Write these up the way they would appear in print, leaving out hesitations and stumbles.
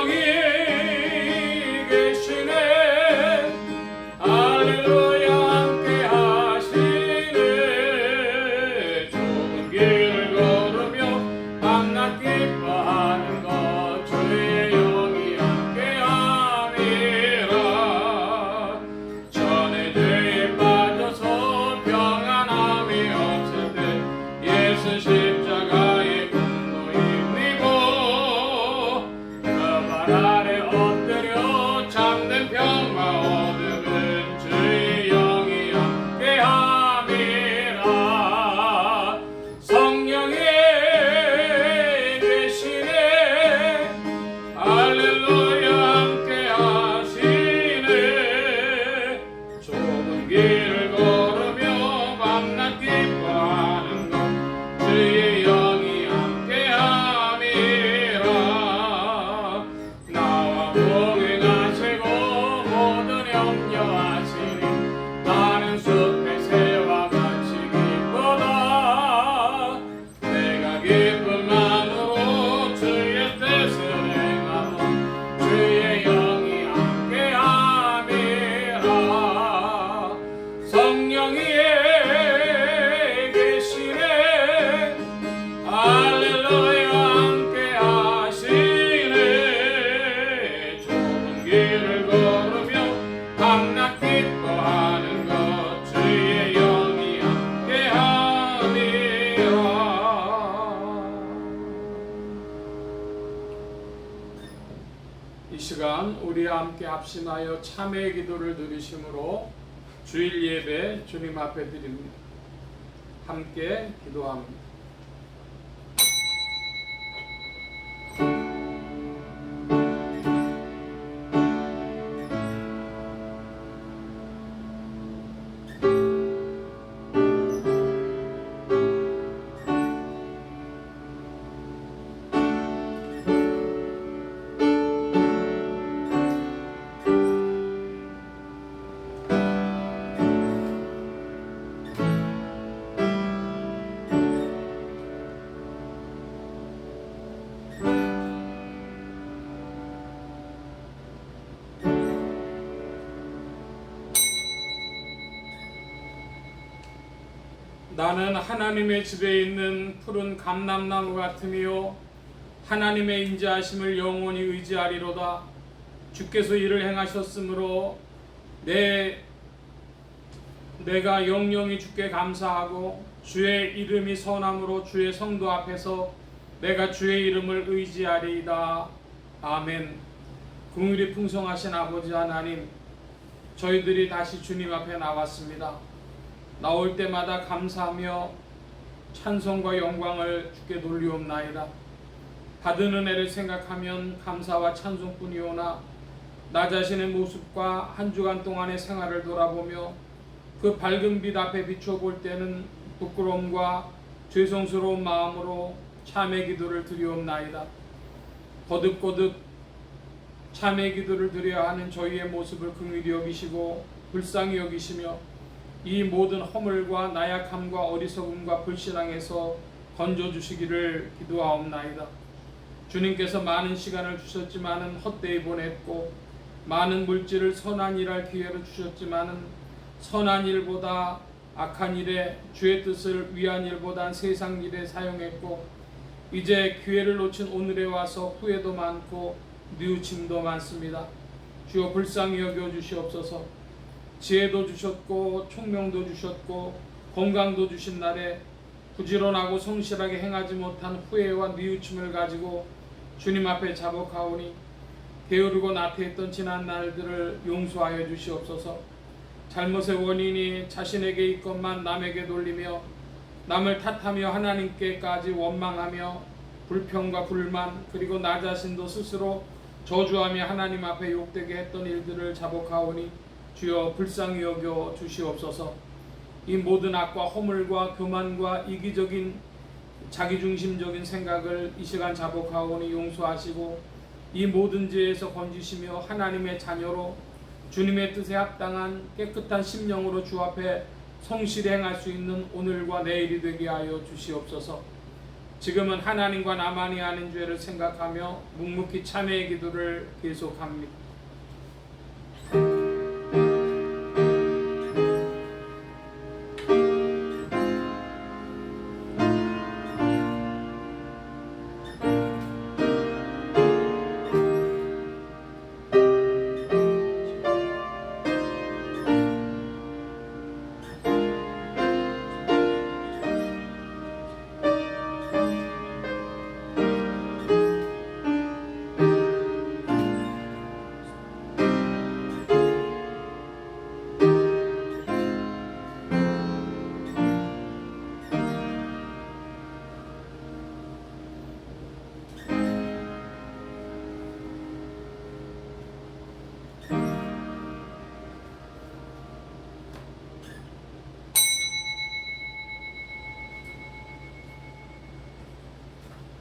성령이 계시네. 할렐루야 함께 하시네. 좁은 길을 걸으며 밤낮 기뻐하는 것 주의 영이 함께 함이라. 전에 죄에 빠져서 평안함이 없을 때 예수 십자가의 분노 힘입고 그 발 아래 엎드려 참된 평화 얻으면 주의 영이 함께 함이라. 성령이 계시네. 할렐루야 함께 하시네. 좁은 길을 걸으며 밤낮 기뻐하는 것 주의 영이 함께 함이라. 나와 동행하시고 모든 염려하시니 나는 숲의 새와 같이 기쁘다. 내가 기쁜 마음으로 주의 뜻을 행하며 주의 영이 함께 함이라. 성령이 계시네. 할렐루야 함께 하시네. 좁은 길을 걸으며 밤낮 기뻐하는 것 주의 영이 함께 함이라. 이 시간 우리 함께 합심하여 참회의 기도를 드리심으로 주일 예배 주님 앞에 드립니다. 함께 기도합니다. 나는 하나님의 집에 있는 푸른 감람나무 같으며 하나님의 인자하심을 영원히 의지하리로다. 주께서 이를 행하셨으므로 내가 영영이 주께 감사하고 주의 이름이 선함으로 주의 성도 앞에서 내가 주의 이름을 의지하리이다. 아멘. 긍휼이 풍성하신 아버지 하나님, 저희들이 다시 주님 앞에 나왔습니다. 나올 때마다 감사하며 찬송과 영광을 주께 돌리옵나이다. 받은 은혜를 생각하면 감사와 찬송뿐이오나 나 자신의 모습과 한 주간 동안의 생활을 돌아보며 그 밝은 빛 앞에 비춰 볼 때는 부끄러움과 죄송스러운 마음으로 참회 기도를 드리옵나이다. 거듭거듭 참회 기도를 드려야 하는 저희의 모습을 긍휼히 여기시고 불쌍히 여기시며 이 모든 허물과 나약함과 어리석음과 불신앙에서 건져주시기를 기도하옵나이다. 주님께서 많은 시간을 주셨지만은 헛되이 보냈고 많은 물질을 선한 일할 기회를 주셨지만은 선한 일보다 악한 일에 주의 뜻을 위한 일보단 세상 일에 사용했고 이제 기회를 놓친 오늘에 와서 후회도 많고 뉘우침도 많습니다. 주여 불쌍히 여겨 주시옵소서. 지혜도 주셨고 총명도 주셨고 건강도 주신 날에 부지런하고 성실하게 행하지 못한 후회와 뉘우침을 가지고 주님 앞에 자복하오니 게으르고 나태했던 지난 날들을 용서하여 주시옵소서. 잘못의 원인이 자신에게 있건만 남에게 돌리며 남을 탓하며 하나님께까지 원망하며 불평과 불만 그리고 나 자신도 스스로 저주하며 하나님 앞에 욕되게 했던 일들을 자복하오니 주여 불쌍히 여겨 주시옵소서. 이 모든 악과 허물과 교만과 이기적인 자기중심적인 생각을 이 시간 자복하오니 용서하시고 이 모든 죄에서 건지시며 하나님의 자녀로 주님의 뜻에 합당한 깨끗한 심령으로 주 앞에 성실히 행할 수 있는 오늘과 내일이 되게 하여 주시옵소서. 지금은 하나님과 나만이 아는 죄를 생각하며 묵묵히 참회의 기도를 계속합니다.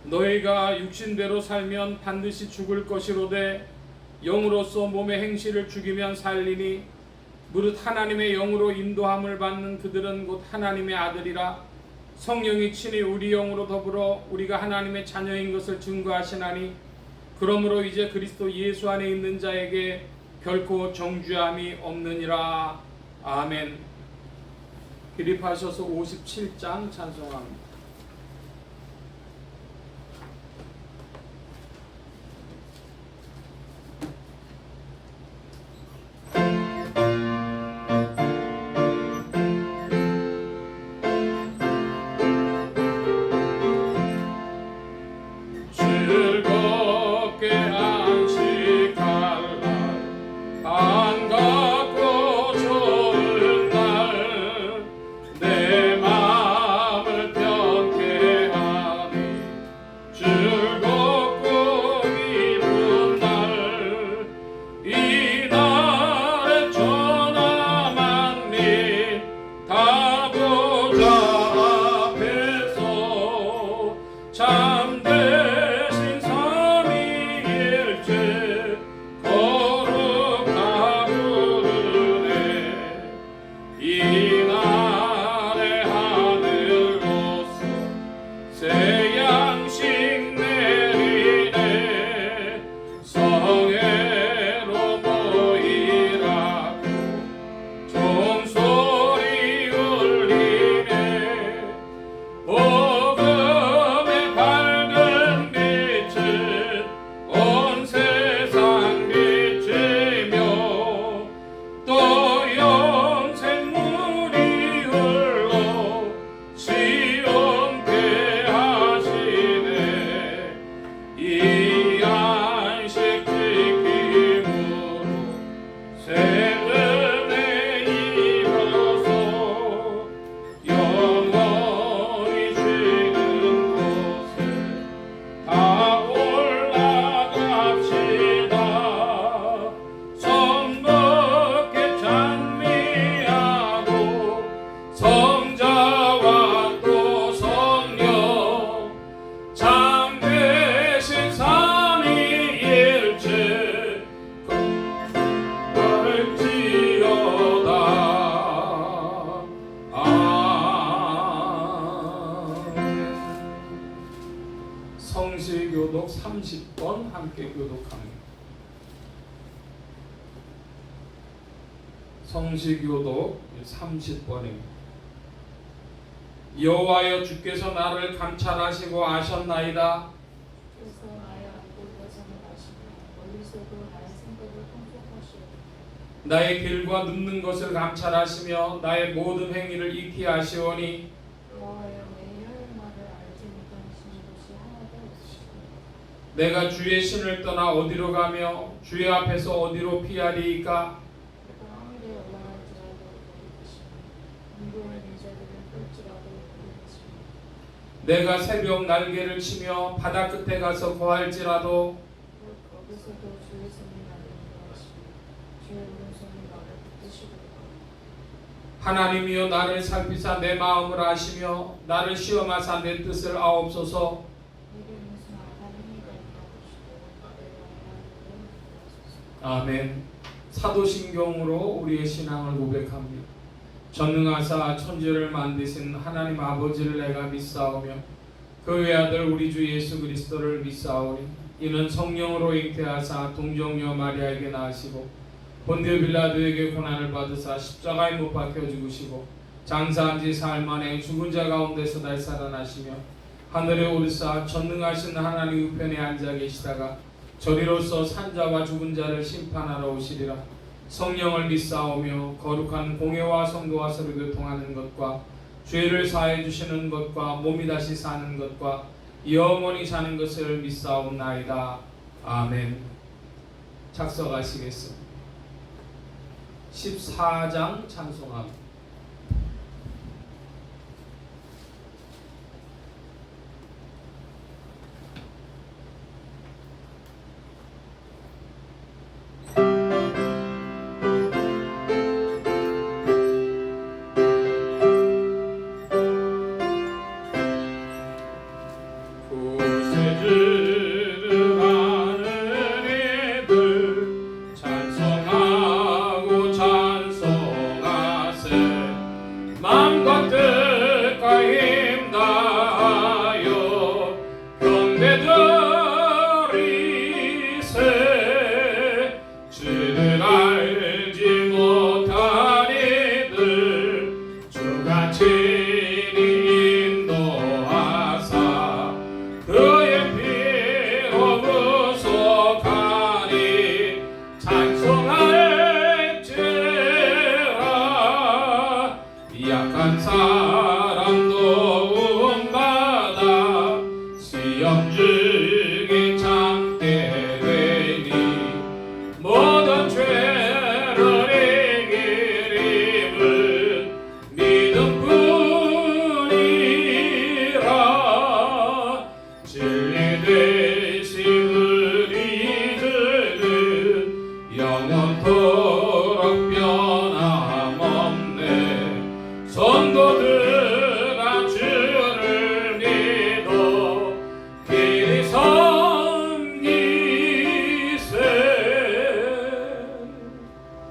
너희가 육신대로 살면 반드시 죽을 것이로되 영으로서 몸의 행실을 죽이면 살리니 무릇 하나님의 영으로 인도함을 받는 그들은 곧 하나님의 아들이라. 성령이 친히 우리 영으로 더불어 우리가 하나님의 자녀인 것을 증거하시나니 그러므로 이제 그리스도 예수 안에 있는 자에게 결코 정죄함이 없느니라. 아멘. 기립하셔서 57장 찬송합니다. 즐겁게 안식할 날 반갑고 좋은 날 내 마음을 편케 하니 즐겁고 기쁜 날 이 날에 전하 만민 다 보좌 앞에서 참되신 삼위일체 거룩하 부르네. 이 날의 하늘로서 새 양식 내리네. 성회로 모이라고 종소리 울리네. 복음의 밝은 빛은 온 세상 비치며 또 영생물이 흘러 시온케 하시네. 이 안식 지킴으로 새 은혜 입어서 영원히 쉬는 곳에 다 올라갑시다. 성밖에 찬미하고 성자와 또 성령 참되신 삼위일체 걸지어다. 아멘. 성시교독 30번 함께 교독합니다. 성시교독 30번입니다. 여호와여 주께서 나를 감찰하시고 아셨나이다. 그래서 나의 앞을 여전히 하시고 멀리서도 나의 생각을 통촉하시고 나의 길과 눕는 것을 감찰하시며 나의 모든 행위를 익히 아시오니 여호와여 내 혈마를 알지 못하시는 것이 하나도 없으시고 내가 주의 신을 떠나 어디로 가며 주의 앞에서 어디로 피하리이까. 내가 하늘에 올라갈지라도 거기 계시고 인도의 자들을 끌지라도 거기 계시고 내가 새벽 날개를 치며 바다 끝에 가서 거할지라도 곧 거기서도 주의 손이 나를 인도하시고 주의 오른손이 나를 붙드시리로다. 하나님이여 나를 살피사 내 마음을 아시며 나를 시험하사 내 뜻을 아옵소서. 내게 무슨 악한 행위가 있다 보시고 내 영광을 인도하소서. 아멘. 사도신경으로 우리의 신앙을 고백합니다. 전능하사 천지를 만드신 하나님 아버지를 내가 믿사오며 그 외아들 우리 주 예수 그리스도를 믿사오니 이는 성령으로 잉태하사 동정녀 마리아에게 낳으시고 본디오 빌라도에게 고난을 받으사 십자가에 못 박혀 죽으시고 장사한 지 사흘 만에 죽은 자 가운데서 다시 살아나시며 하늘에 오르사 전능하신 하나님 우편에 앉아 계시다가 저리로서 산자와 죽은 자를 심판하러 오시리라. 성령을 믿사오며 거룩한 공회와 성도와 서로 교통하는 것과 죄를 사해 주시는 것과 몸이 다시 사는 것과 영원히 사는 것을 믿사옵나이다. 아멘. 작성하시겠습니다. 14장 찬송합니다.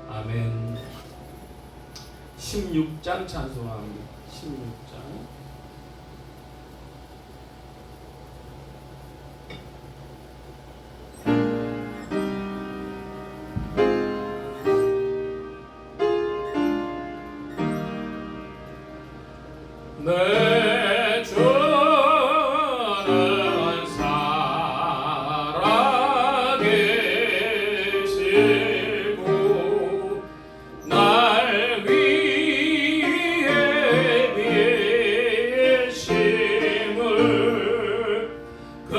아멘. 16장 찬송합니다. 16장. 내 주는 살아계시고 날 위해 계심을 그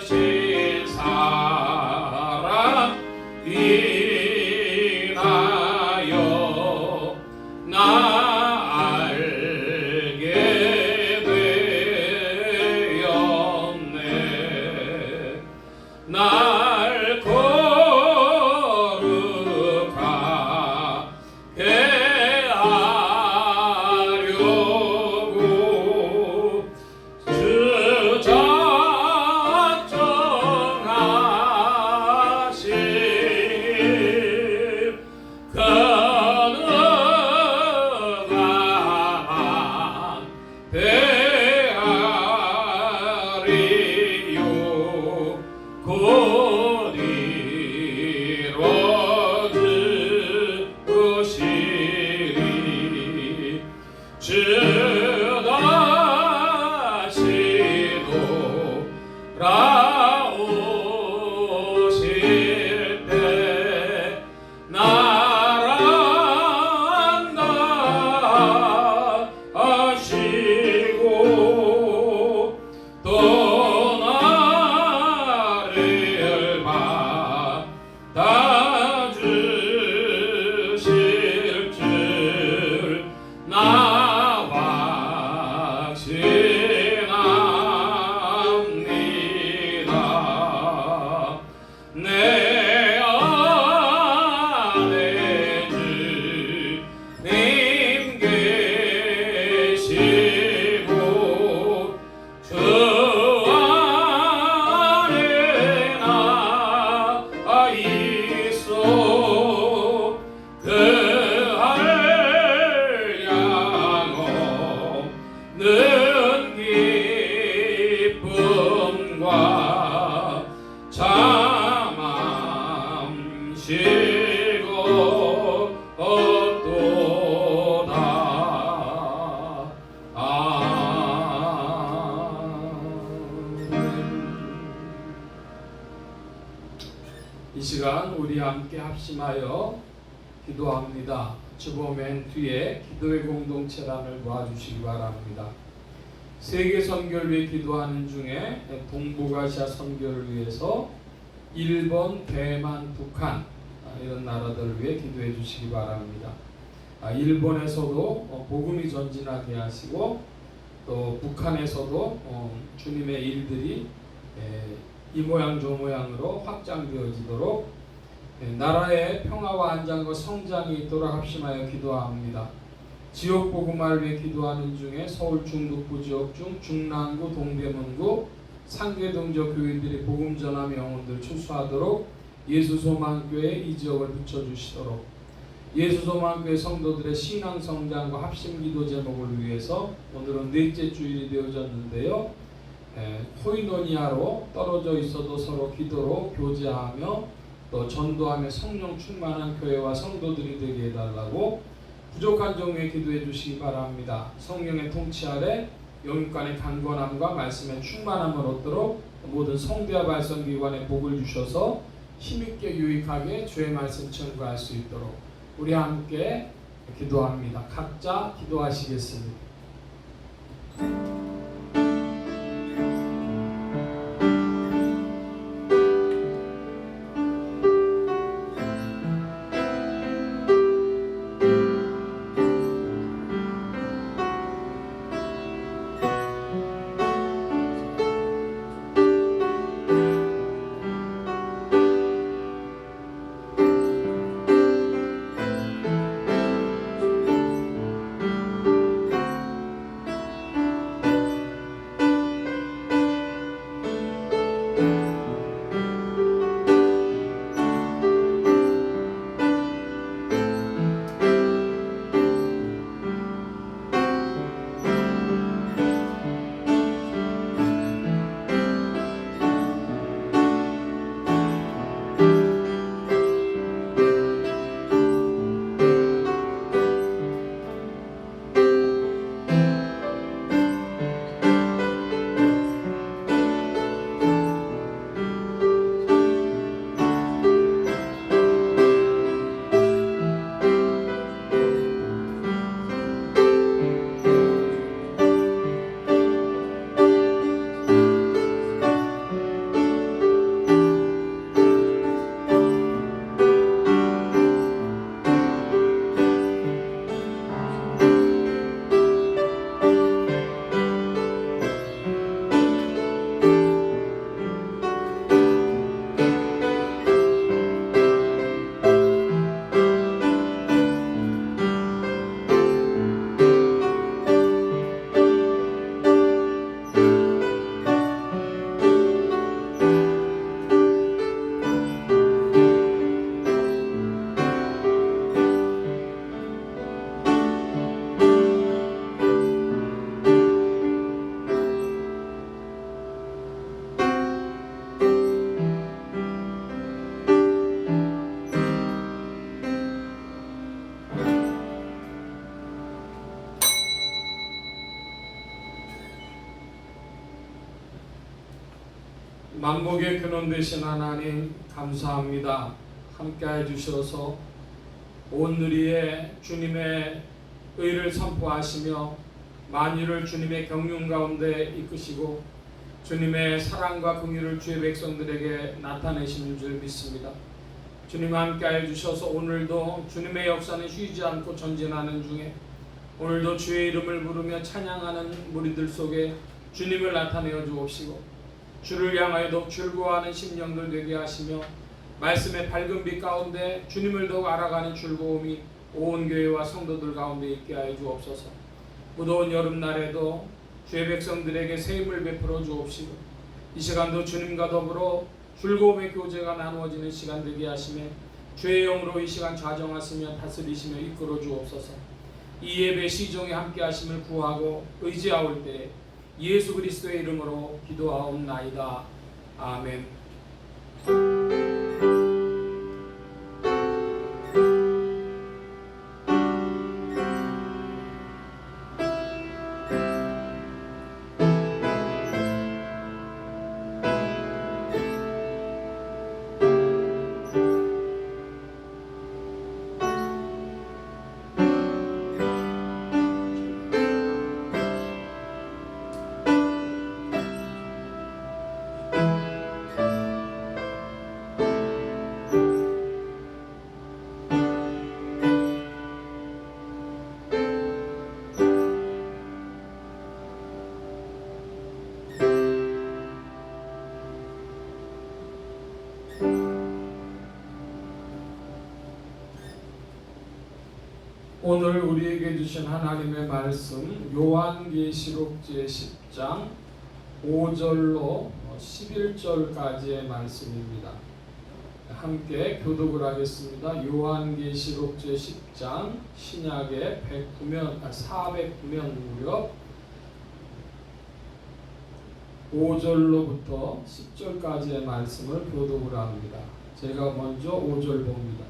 주신 사랑 인하여 나 알게 되었네. 날 거룩하게 하려고 주 작정하신 가능한 배아리요 곧 이루어지시리. 주 다시 돌아오실 때 나랑 다 하시고 또 나를 이 시간 우리 함께 합심하여 기도합니다. 주보 맨 뒤에 기도의 공동체란을 보아주시기 바랍니다. 세계 선교를 위해 기도하는 중에 동북아시아 선교를 위해서 일본, 대만, 북한 이런 나라들을 위해 기도해 주시기 바랍니다. 일본에서도 복음이 전진하게 하시고 또 북한에서도 주님의 일들이 이 모양 저 모양으로 확장되어지도록 나라의 평화와 안정과 성장이 있도록 합심하여 기도합니다. 지역 복음화를 위해 기도하는 중에 서울 중북부 지역 중 중랑구, 동대문구, 상계동 지역 교회들이 복음 전함 영혼들 출소하도록 예수소망교회 이 지역을 붙여주시도록 예수소망교회 성도들의 신앙 성장과 합심 기도 제목을 위해서 오늘은 넷째 주일이 되어졌는데요. 코이노니아로 떨어져 있어도 서로 기도로 교제하며 또 전도하며 성령 충만한 교회와 성도들이 되게 해달라고 부족한 종에 기도해 주시기 바랍니다. 성령의 통치 아래 영육간의 강건함과 말씀의 충만함을 얻도록 모든 성대와 발성기관에 복을 주셔서 힘있게 유익하게 주의 말씀 전가할 수 있도록 우리 함께 기도합니다. 각자 기도하시겠습니다. 만복의 근원 되신 하나님 감사합니다. 함께해 주셔서 온 누리에 주님의 의를 선포하시며 만유를 주님의 경륜 가운데 이끄시고 주님의 사랑과 긍휼을 주의 백성들에게 나타내시는 줄 믿습니다. 주님 함께해 주셔서 오늘도 주님의 역사는 쉬지 않고 전진하는 중에 오늘도 주의 이름을 부르며 찬양하는 무리들 속에 주님을 나타내어 주옵시고 주를 향하여 즐거워하는 심령들 되게 하시며 말씀의 밝은 빛 가운데 주님을 더욱 알아가는 즐거움이 온 교회와 성도들 가운데 있게 하여 주옵소서. 무더운 여름날에도 주의 백성들에게 새 힘을 베풀어 주옵시고 이 시간도 주님과 더불어 즐거움의 교제가 나누어지는 시간 되게 하시며 주의 영으로 이 시간 좌정하시며 다스리시며 이끌어 주옵소서. 이 예배 시종에 함께 하심을 구하고 의지하올 때 예수 그리스도의 이름으로 기도하옵나이다. 아멘. 오늘 우리에게 주신 하나님의 말씀 요한계시록 제10장 5절로 11절까지의 말씀입니다. 함께 교독을 하겠습니다. 요한계시록 제10장 신약의 409면 무렵 5절로부터 10절까지의 말씀을 교독을 합니다. 제가 먼저 5절 봅니다.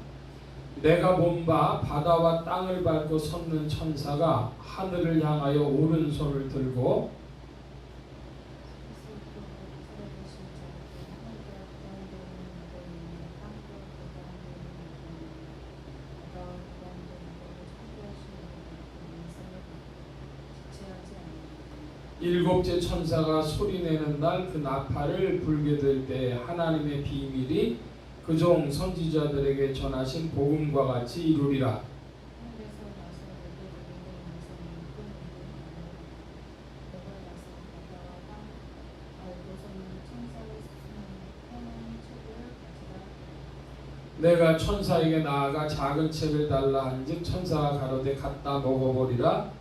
내가 본 바 바다와 땅을 밟고 섰는 천사가 하늘을 향하여 오른손을 들고 일곱째 천사가 소리내는 날 그 나팔을 불게 될 때 하나님의 비밀이 그 종 선지자들에게 전하신 복음과 같이 이루리라. 내가 천사에게 나아가 작은 책을 달라 한즉 천사가 가로되 갖다 먹어버리라.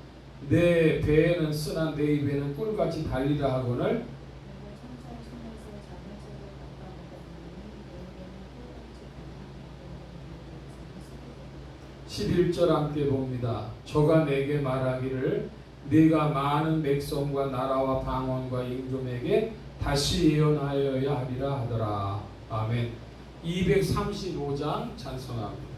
내 배에는 쓰나 내 입에는 꿀같이 달리라 하거늘 11절 함께 봅니다. 저가 내게 말하기를 네가 많은 백성과 나라와 방언과 임금에게 다시 예언하여야 하리라 하더라. 아멘. 235장 찬송합니다.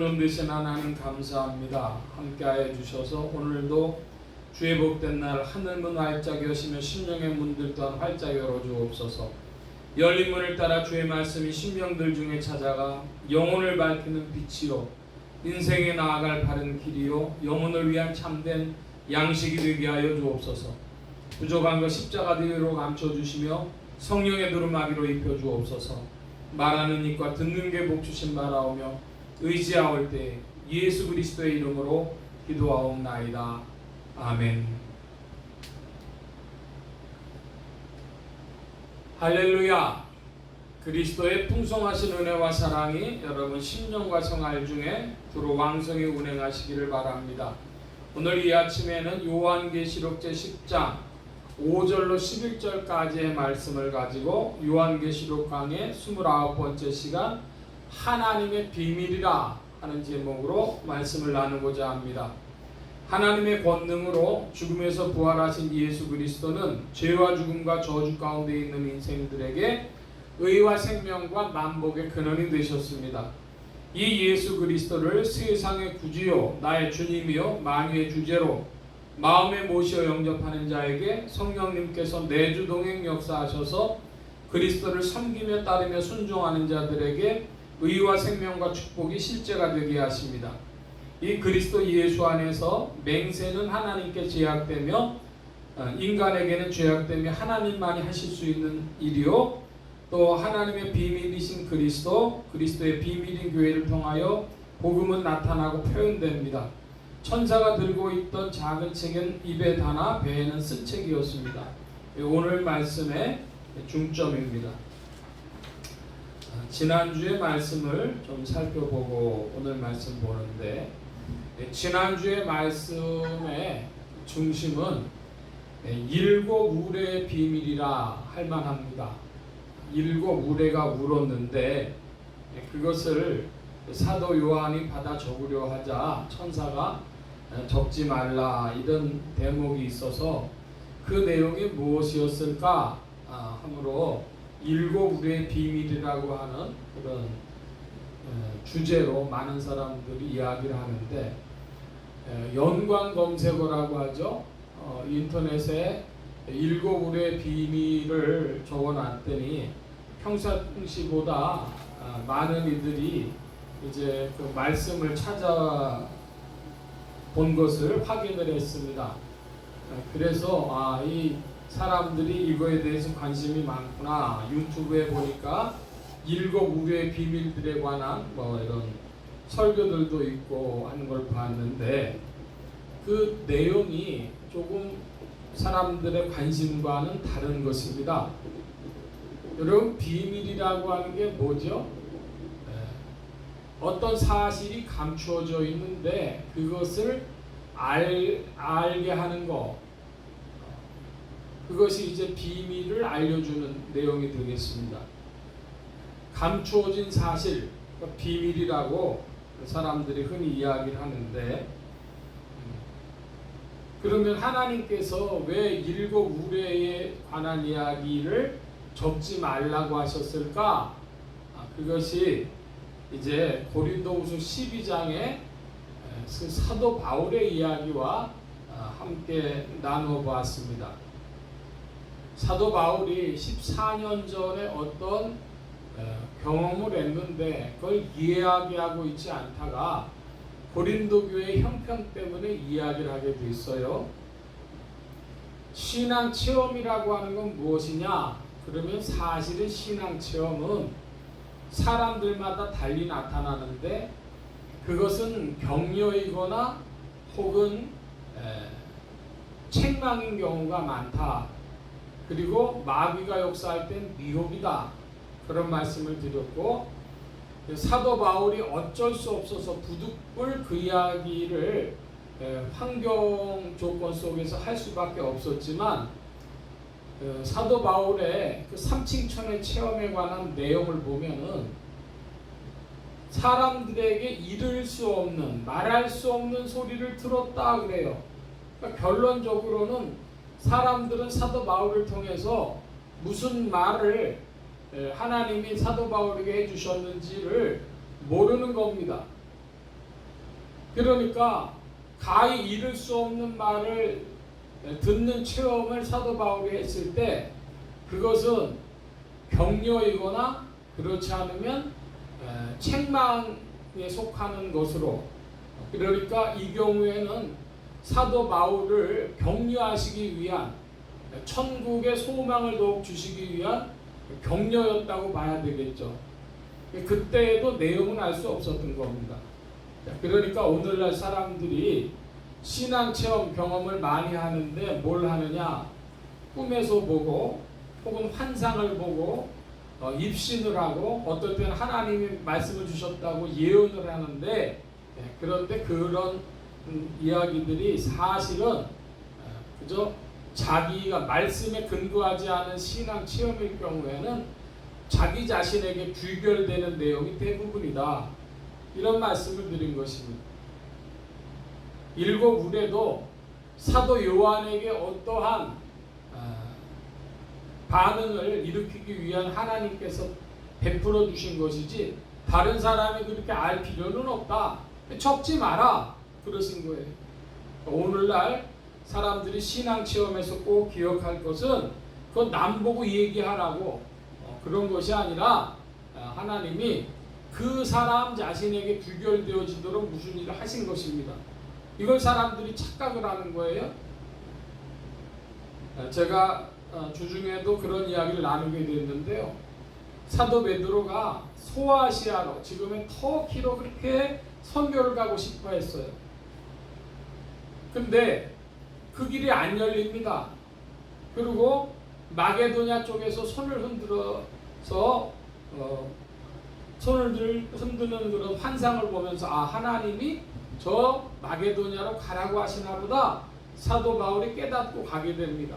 기름 되신 하나님 감사합니다. 함께하여 주셔서 오늘도 주의 복된 날 하늘문 활짝 여시며 심령의 문들 또한 활짝 열어주옵소서. 열린 문을 따라 주의 말씀이 심령들 중에 찾아가 영혼을 밝히는 빛이요 인생에 나아갈 바른 길이요 영혼을 위한 참된 양식이 되게 하여 주옵소서. 부족한 것 십자가 뒤로 감춰주시며 성령의 두루마기로 입혀주옵소서. 말하는 입과 듣는 게 복주신 바라오며 의지하올 때 예수 그리스도의 이름으로 기도하옵나이다. 아멘. 할렐루야. 그리스도의 풍성하신 은혜와 사랑이 여러분 심령과 생활 중에 두루 왕성히 운행하시기를 바랍니다. 오늘 이 아침에는 요한계시록 제10장 5절로 11절까지의 말씀을 가지고 요한계시록 강의 29번째 시간 하나님의 비밀이라 하는 제목으로 말씀을 나누고자 합니다. 하나님의 권능으로 죽음에서 부활하신 예수 그리스도는 죄와 죽음과 저주 가운데 있는 인생들에게 의와 생명과 만복의 근원이 되셨습니다. 이 예수 그리스도를 세상의 구주요 나의 주님이요 만유의 주제로 마음에 모시어 영접하는 자에게 성령님께서 내주 동행 역사하셔서 그리스도를 섬기며 따르며 순종하는 자들에게 의와 생명과 축복이 실제가 되게 하십니다. 이 그리스도 예수 안에서 맹세는 하나님께 제약되며 인간에게는 죄악되며 하나님만이 하실 수 있는 일이요 또 하나님의 비밀이신 그리스도의 비밀인 교회를 통하여 복음은 나타나고 표현됩니다. 천사가 들고 있던 작은 책은 입에 다나 배에는 쓴 책이었습니다. 오늘 말씀의 중점입니다. 지난주의 말씀을 좀 살펴보고 오늘 말씀 보는데 지난주의 말씀의 중심은 일곱 우레의 비밀이라 할 만합니다. 일곱 우레가 울었는데 그것을 사도 요한이 받아 적으려 하자 천사가 적지 말라 이런 대목이 있어서 그 내용이 무엇이었을까 하므로 일곱 우레의 비밀이라고 하는 그런 주제로 많은 사람들이 이야기를 하는데 연관 검색어라고 하죠. 인터넷에 일곱 우레의 비밀을 적어놨더니 평상시보다 많은 이들이 이제 그 말씀을 찾아본 것을 확인을 했습니다. 그래서 이 사람들이 이거에 대해서 관심이 많구나. 유튜브에 보니까 일곱 우레의 비밀들에 관한 이런 설교들도 있고 하는 걸 봤는데 그 내용이 조금 사람들의 관심과는 다른 것입니다. 여러분 비밀이라고 하는 게 뭐죠? 어떤 사실이 감추어져 있는데 그것을 알게 하는 것 그것이 이제 비밀을 알려주는 내용이 되겠습니다. 감추어진 사실 비밀이라고 사람들이 흔히 이야기를 하는데 그러면 하나님께서 왜 일곱 우레에 관한 이야기를 적지 말라고 하셨을까? 그것이 이제 고린도후서 12장의 사도 바울의 이야기와 함께 나누어 보았습니다. 사도 바울이 14년 전에 어떤 경험을 했는데 그걸 이야기하고 있지 않다가 고린도 교회의 형편 때문에 이야기를 하게 돼 있어요. 신앙 체험이라고 하는 건 무엇이냐? 그러면 사실은 신앙 체험은 사람들마다 달리 나타나는데 그것은 격려이거나 혹은 책망인 경우가 많다. 그리고 마귀가 역사할 땐 미혹이다. 그런 말씀을 드렸고 사도 바울이 어쩔 수 없어서 부득불 그 이야기를 환경 조건 속에서 할 수밖에 없었지만 사도 바울의 그 삼층천의 체험에 관한 내용을 보면은 사람들에게 이를 수 없는 말할 수 없는 소리를 들었다 그래요. 그러니까 결론적으로는 사람들은 사도 바울을 통해서 무슨 말을 하나님이 사도 바울에게 해주셨는지를 모르는 겁니다. 그러니까 가히 이룰 수 없는 말을 듣는 체험을 사도 바울이 했을 때 그것은 격려이거나 그렇지 않으면 책망에 속하는 것으로, 그러니까 이 경우에는 사도 바울을 격려하시기 위한, 천국의 소망을 더욱 주시기 위한 격려였다고 봐야 되겠죠. 그때에도 내용은 알 수 없었던 겁니다. 그러니까 오늘날 사람들이 신앙 체험 경험을 많이 하는데 뭘 하느냐? 꿈에서 보고 혹은 환상을 보고 입신을 하고 어떨 때는 하나님이 말씀을 주셨다고 예언을 하는데, 그런데 그런 이야기들이 사실은 그저 자기가 말씀에 근거하지 않은 신앙 체험일 경우에는 자기 자신에게 귀결되는 내용이 대부분이다. 이런 말씀을 드린 것입니다. 일곱 울에도 사도 요한에게 어떠한 반응을 일으키기 위한 하나님께서 베풀어 주신 것이지 다른 사람이 그렇게 알 필요는 없다. 적지 마라. 그러신 거예요. 오늘날 사람들이 신앙 체험에서 꼭 기억할 것은 그건 남 보고 얘기하라고 그런 것이 아니라 하나님이 그 사람 자신에게 귀결되어지도록 무슨 일을 하신 것입니다. 이걸 사람들이 착각을 하는 거예요. 제가 주중에도 그런 이야기를 나누게 됐는데요. 사도 베드로가 소아시아로, 지금의 터키로 그렇게 선교를 가고 싶어 했어요. 근데 그 길이 안 열립니다. 그리고 마게도냐 쪽에서 손을 흔들어서 손을 흔드는 그런 환상을 보면서 하나님이 저 마게도냐로 가라고 하시나 보다 사도 바울이 깨닫고 가게 됩니다.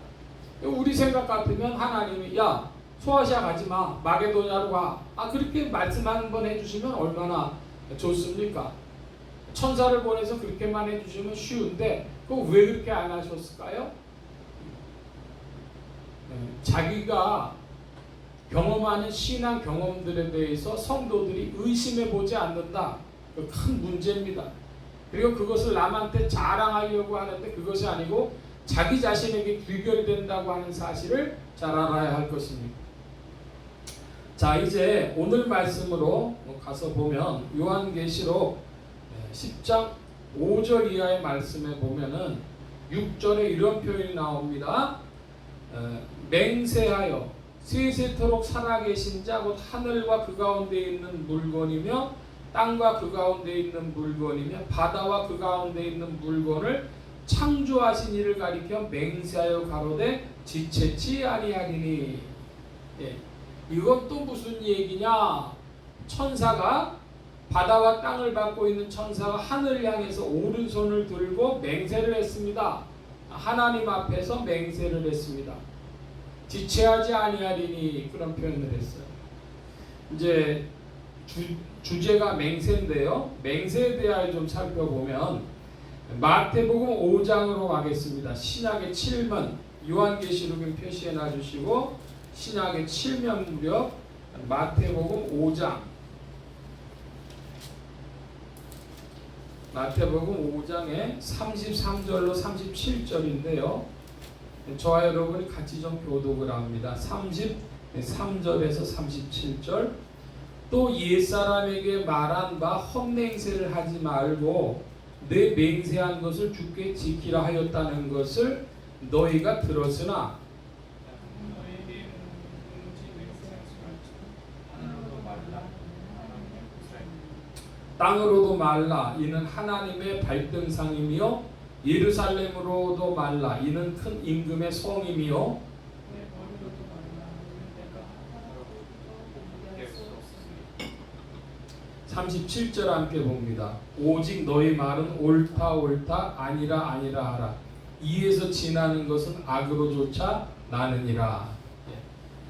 우리 생각 같으면 하나님이 야 소아시아 가지 마, 마게도냐로 가. 그렇게 말씀 한번 해주시면 얼마나 좋습니까? 천사를 보내서 그렇게만 해주시면 쉬운데 그거 왜 그렇게 안 하셨을까요? 자기가 경험하는 신앙 경험들에 대해서 성도들이 의심해 보지 않는다. 그 큰 문제입니다. 그리고 그것을 남한테 자랑하려고 하는데 그것이 아니고 자기 자신에게 귀결된다고 하는 사실을 잘 알아야 할 것입니다. 자, 이제 오늘 말씀으로 가서 보면 요한계시록 10장 5절 이하의 말씀에 보면은 6절에 이런 표현이 나옵니다. 맹세하여 세세토록 살아계신 자 곧 하늘과 그 가운데 있는 물건이며 땅과 그 가운데 있는 물건이며 바다와 그 가운데 있는 물건을 창조하신 이를 가리켜 맹세하여 가로되 지체치 아니하리니. 이건 또 무슨 얘기냐? 천사가, 바다와 땅을 밟고 있는 천사가 하늘을 향해서 오른손을 들고 맹세를 했습니다. 하나님 앞에서 맹세를 했습니다. 지체하지 아니하리니, 그런 표현을 했어요. 이제 주제가 맹세인데요. 맹세에 대하여 좀 살펴보면 마태복음 5장으로 가겠습니다. 신약의 7면, 요한계시록은 표시해 놔주시고 신약의 7면 무렵 마태복음 5장, 마태복음 5장의 33절로 37절인데요. 저와 여러분이 같이 좀 교독을 합니다. 33절에서 37절. 또 옛사람에게 말한 바 헛맹세를 하지 말고 내 맹세한 것을 주께 지키라 하였다는 것을 너희가 들었으나 땅으로도 말라 이는 하나님의 발등상이며 예루살렘으로도 말라 이는 큰 임금의 성이며 37절 함께 봅니다. 오직 너희 말은 옳다 옳다 아니라 아니라 하라. 이에서 지나는 것은 악으로조차 나느니라.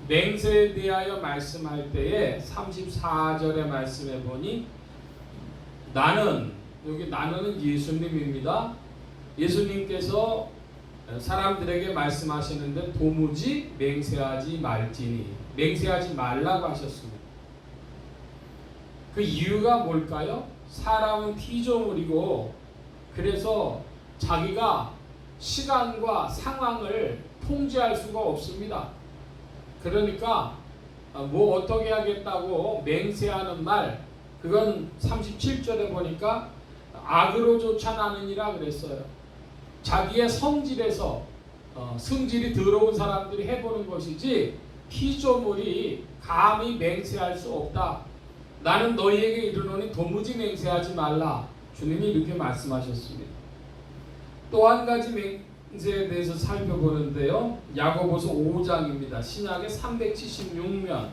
맹세에 대하여 말씀할 때에 34절의 말씀에 보니 나는, 여기 나는은 예수님입니다. 예수님께서 사람들에게 말씀하시는데 도무지 맹세하지 말지니, 맹세하지 말라고 하셨습니다. 그 이유가 뭘까요? 사람은 피조물이고 그래서 자기가 시간과 상황을 통제할 수가 없습니다. 그러니까 뭐 어떻게 하겠다고 맹세하는 말, 그건 37절에 보니까 악으로 쫓아나느니라 그랬어요. 자기의 성질에서 성질이 더러운 사람들이 해보는 것이지 피조물이 감히 맹세할 수 없다. 나는 너희에게 이르노니 도무지 맹세하지 말라. 주님이 이렇게 말씀하셨습니다. 또 한 가지 맹세에 대해서 살펴보는데요. 야고보서 5장입니다. 신약의 376면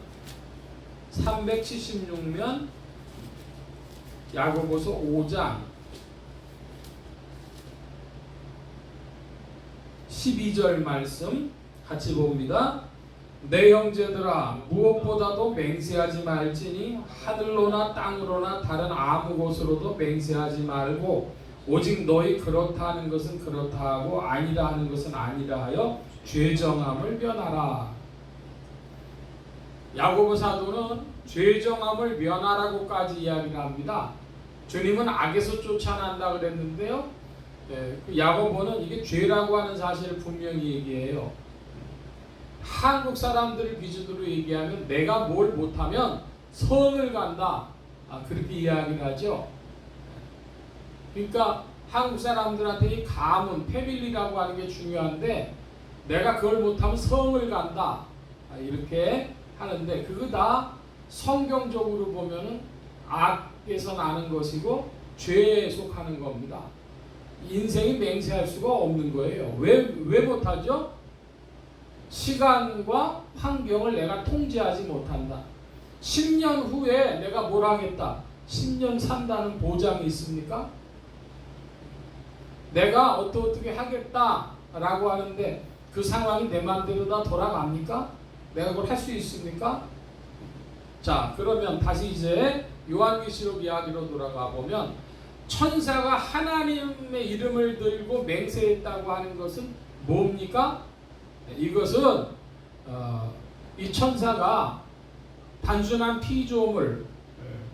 야고보서 5장 12절 말씀 같이 봅니다. 내 형제들아 무엇보다도 맹세하지 말지니 하늘로나 땅으로나 다른 아무 곳으로도 맹세하지 말고 오직 너희 그렇다 하는 것은 그렇다 하고 아니다 하는 것은 아니다 하여 죄정함을 면하라. 야고보 사도는 죄정함을 면하라고까지 이야기를 합니다. 주님은 악에서 쫓아난다 그랬는데요. 그 야고보는 이게 죄라고 하는 사실을 분명히 얘기해요. 한국 사람들을 기준으로 얘기하면 내가 뭘 못하면 성을 간다. 그렇게 이야기를 하죠. 그러니까 한국 사람들한테 이 가문, 패밀리라고 하는 게 중요한데 내가 그걸 못하면 성을 간다. 이렇게 하는데 그거 다 성경적으로 보면은 악에서 나는 것이고 죄에 속하는 겁니다. 인생이 맹세할 수가 없는 거예요. 왜 못하죠? 시간과 환경을 내가 통제하지 못한다. 10년 후에 내가 뭘 하겠다. 10년 산다는 보장이 있습니까? 내가 어떻게 하겠다라고 하는데 그 상황이 내 마음대로 다 돌아갑니까? 내가 그걸 할 수 있습니까? 자, 그러면 다시 이제 요한계시록 이야기로 돌아가 보면 천사가 하나님의 이름을 들고 맹세했다고 하는 것은 뭡니까? 이것은 이 천사가 단순한 피조물,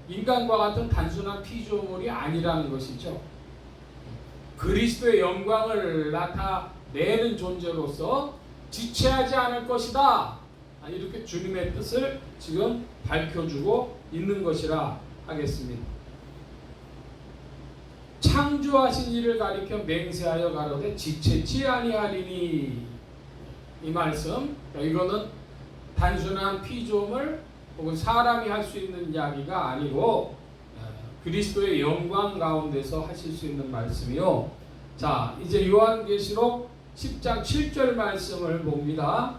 인간과 같은 단순한 피조물이 아니라는 것이죠. 그리스도의 영광을 나타내는 존재로서 지체하지 않을 것이다. 이렇게 주님의 뜻을 지금 밝혀주고 있는 것이라 하겠습니다. 창조하신 이를 가리켜 맹세하여 가로되 지체치 아니하리니. 이 말씀, 이거는 단순한 피조물 혹은 사람이 할 수 있는 이야기가 아니고 그리스도의 영광 가운데서 하실 수 있는 말씀이요. 자, 이제 요한계시록 10장 7절 말씀을 봅니다.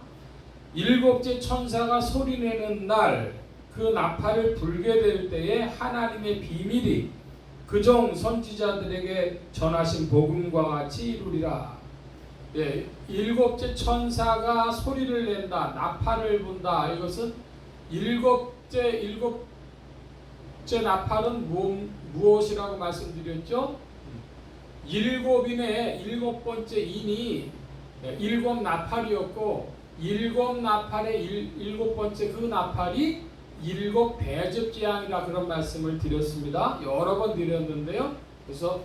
일곱째 천사가 소리내는 날 그 나팔을 불게 될 때에 하나님의 비밀이 그종 선지자들에게 전하신 복음과 같이 이루리라. 예, 일곱째 천사가 소리를 낸다, 나팔을 분다. 이것은 일곱째 나팔은 무엇이라고 말씀드렸죠? 일곱인의 일곱 번째 인이 일곱 나팔이었고 일곱 나팔의 일곱 번째 그 나팔이 일곱 대접재앙이라 그런 말씀을 드렸습니다. 여러 번 드렸는데요. 그래서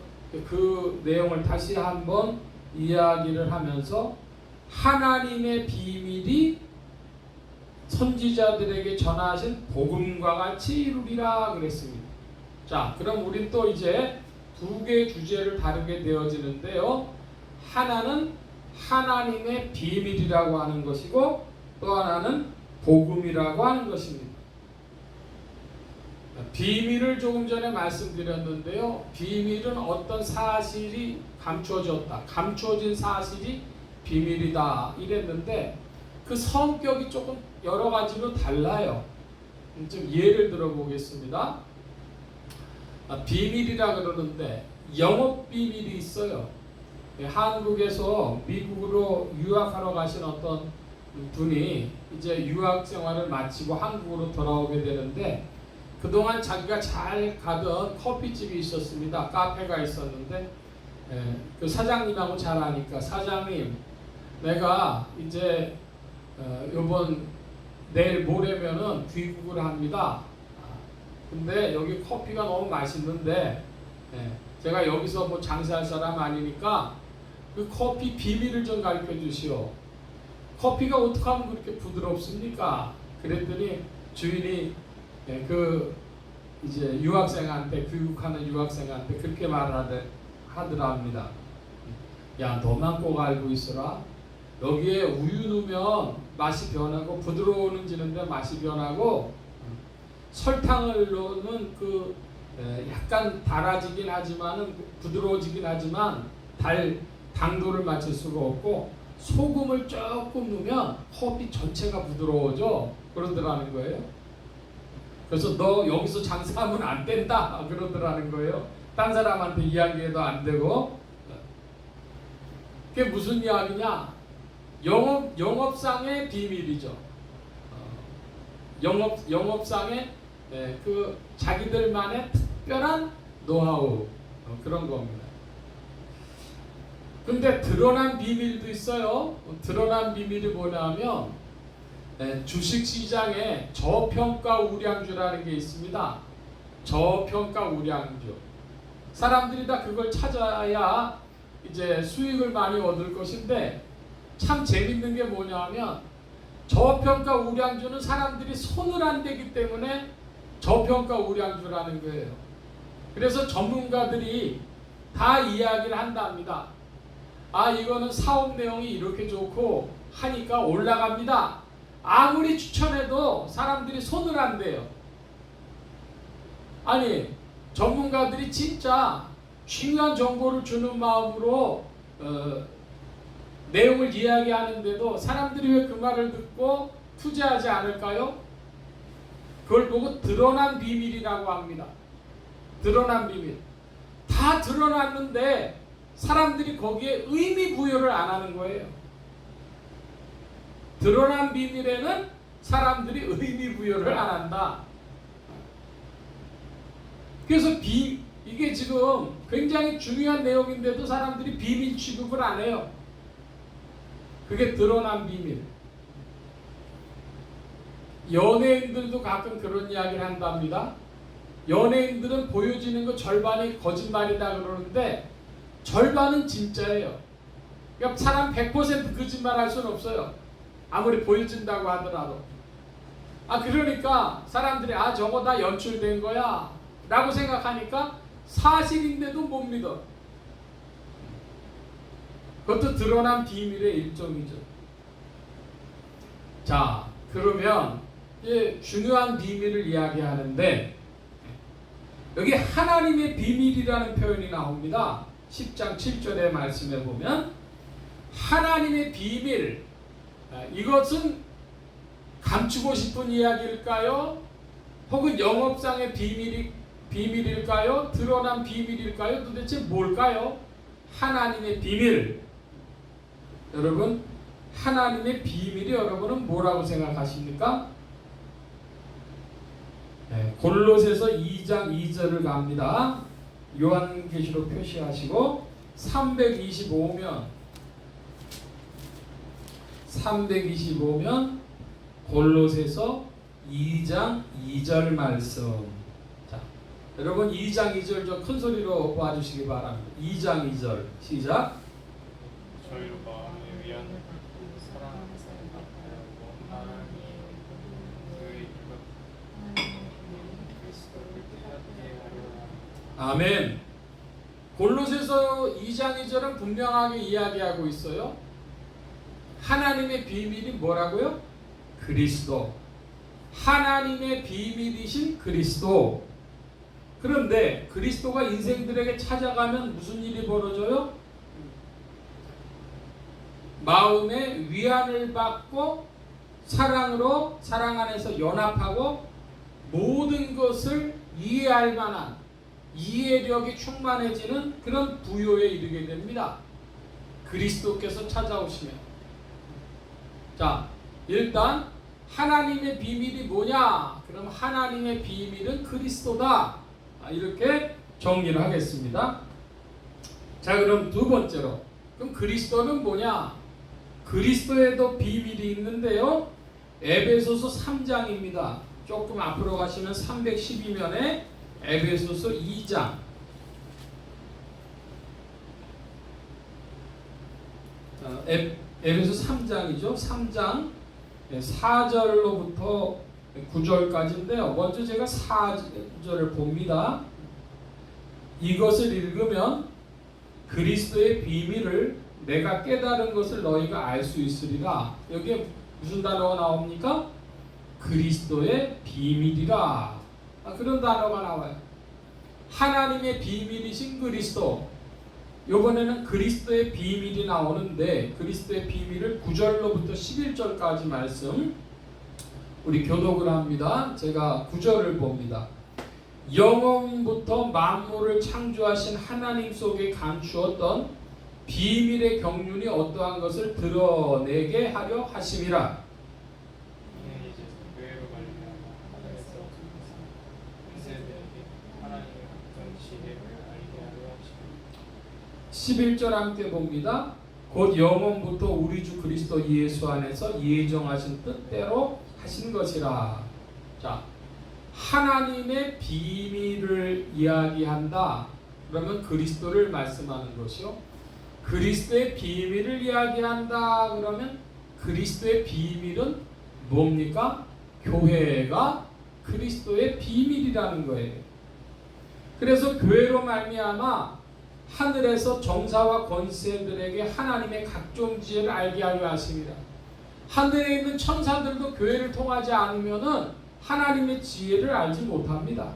그 내용을 다시 한번 이야기를 하면서 하나님의 비밀이 선지자들에게 전하신 복음과 같이 이루리라 그랬습니다. 자, 그럼 우린 또 이제 두 개의 주제를 다루게 되어지는데요. 하나는 하나님의 비밀이라고 하는 것이고 또 하나는 복음이라고 하는 것입니다. 비밀을 조금 전에 말씀드렸는데요. 비밀은 어떤 사실이 감춰졌다. 감춰진 사실이 비밀이다. 이랬는데 그 성격이 조금 여러 가지로 달라요. 좀 예를 들어 보겠습니다. 비밀이라 그러는데 영업 비밀이 있어요. 한국에서 미국으로 유학하러 가신 어떤 분이 이제 유학 생활을 마치고 한국으로 돌아오게 되는데 그동안 자기가 잘 가던 커피집이 있었습니다. 카페가 있었는데 그 사장님하고 잘 아니까 사장님, 내가 이제 요번 내일 모레면은 귀국을 합니다. 근데 여기 커피가 너무 맛있는데 제가 여기서 뭐 장사할 사람 아니니까 그 커피 비밀을 좀 가르쳐 주시오. 커피가 어떻게 하면 그렇게 부드럽습니까? 그랬더니 주인이 그 이제 유학생한테, 교육하는 유학생한테 그렇게 하더랍니다. 야, 너만 꼭 알고 있어라. 여기에 우유 넣으면 맛이 변하고, 부드러워지는데 맛이 변하고, 설탕을 넣으면 그 약간 달아지긴 하지만은, 부드러워지긴 하지만 당도를 맞출 수가 없고, 소금을 조금 넣으면 커피 전체가 부드러워져 그러더라는 거예요. 그래서 너 여기서 장사하면 안 된다 그러더라는 거예요. 딴 사람한테 이야기해도 안 되고. 그게 무슨 이야기냐? 영업상의 비밀이죠. 영업상의 그 자기들만의 특별한 노하우, 그런 겁니다. 근데 드러난 비밀도 있어요. 드러난 비밀이 뭐냐면 주식시장에 저평가 우량주라는 게 있습니다. 저평가 우량주. 사람들이 다 그걸 찾아야 이제 수익을 많이 얻을 것인데, 참 재밌는 게 뭐냐면 저평가 우량주는 사람들이 손을 안 대기 때문에 저평가 우량주라는 거예요. 그래서 전문가들이 다 이야기를 한답니다. 아, 이거는 사업 내용이 이렇게 좋고 하니까 올라갑니다. 아무리 추천해도 사람들이 손을 안 대요. 아니, 전문가들이 진짜 중요한 정보를 주는 마음으로 내용을 이야기하는데도 사람들이 왜 그 말을 듣고 투자하지 않을까요? 그걸 보고 드러난 비밀이라고 합니다. 드러난 비밀. 다 드러났는데 사람들이 거기에 의미 부여를 안 하는 거예요. 드러난 비밀에는 사람들이 의미 부여를 안 한다. 그래서 이게 지금 굉장히 중요한 내용인데도 사람들이 비밀 취급을 안 해요. 그게 드러난 비밀. 연예인들도 가끔 그런 이야기를 한답니다. 연예인들은 보여지는 거 절반이 거짓말이다 그러는데 절반은 진짜예요. 그러니까 사람 100% 거짓말 할 수는 없어요. 아무리 보여준다고 하더라도. 그러니까 사람들이 저거 다 연출된 거야 라고 생각하니까 사실인데도 못 믿어. 그것도 드러난 비밀의 일종이죠. 자, 그러면 이제 중요한 비밀을 이야기하는데, 여기 하나님의 비밀이라는 표현이 나옵니다. 10장 7절의 말씀에 보면 하나님의 비밀, 이것은 감추고 싶은 이야기일까요? 혹은 영업상의 비밀일까요? 드러난 비밀일까요? 도대체 뭘까요? 하나님의 비밀. 여러분, 하나님의 비밀이 여러분은 뭐라고 생각하십니까? 골로새서 2장 2절을 갑니다. 요한계시록 표시하시고 325면 골로새서 2장 2절 말씀. 자, 여러분 2장 2절 좀 큰 소리로 봐주시기 바랍니다. 2장 2절 시작. 저희로 마음을 위한 사랑하는 하나님 그의 그리스도를 깨닫게 하려. 아멘. 골로새서 2장 2절은 분명하게 이야기하고 있어요. 하나님의 비밀이 뭐라고요? 그리스도. 하나님의 비밀이신 그리스도. 그런데 그리스도가 인생들에게 찾아가면 무슨 일이 벌어져요? 마음의 위안을 받고 사랑으로, 사랑 안에서 연합하고 모든 것을 이해할 만한 이해력이 충만해지는 그런 부요에 이르게 됩니다. 그리스도께서 찾아오시면. 자, 일단 하나님의 비밀이 뭐냐? 그럼 하나님의 비밀은 그리스도다. 이렇게 정리를 하겠습니다. 자, 그럼 두 번째로, 그럼 그리스도는 뭐냐? 그리스도에도 비밀이 있는데요. 에베소서 3장입니다. 조금 앞으로 가시면 312면에 에베소서 2장. 에베소 3장이죠. 3장 4절로부터 9절까지인데요. 먼저 제가 4절을 봅니다. 이것을 읽으면 그리스도의 비밀을 내가 깨달은 것을 너희가 알 수 있으리라. 여기에 무슨 단어가 나옵니까? 그리스도의 비밀이라. 그런 단어가 나와요. 하나님의 비밀이신 그리스도. 이번에는 그리스도의 비밀이 나오는데 그리스도의 비밀을 9절로부터 11절까지 말씀 우리 교독을 합니다. 제가 9절을 봅니다. 영원부터 만물을 창조하신 하나님 속에 감추었던 비밀의 경륜이 어떠한 것을 드러내게 하려 하심이라. 이는 이제 교회로 말미암아 하늘에서 세대에게 하나님의 어떤 지혜를 알게 하려 하심이라. 11절 함께 봅니다. 곧 영원부터 우리 주 그리스도 예수 안에서 예정하신 뜻대로 하신 것이라. 자, 하나님의 비밀을 이야기한다. 그러면 그리스도를 말씀하는 것이요. 그리스도의 비밀을 이야기한다. 그러면 그리스도의 비밀은 뭡니까? 교회가 그리스도의 비밀이라는 거예요. 그래서 교회로 말미암아 하늘에서 정사와 권세들에게 하나님의 각종 지혜를 알게 하려 하십니다. 하늘에 있는 천사들도 교회를 통하지 않으면은 하나님의 지혜를 알지 못합니다.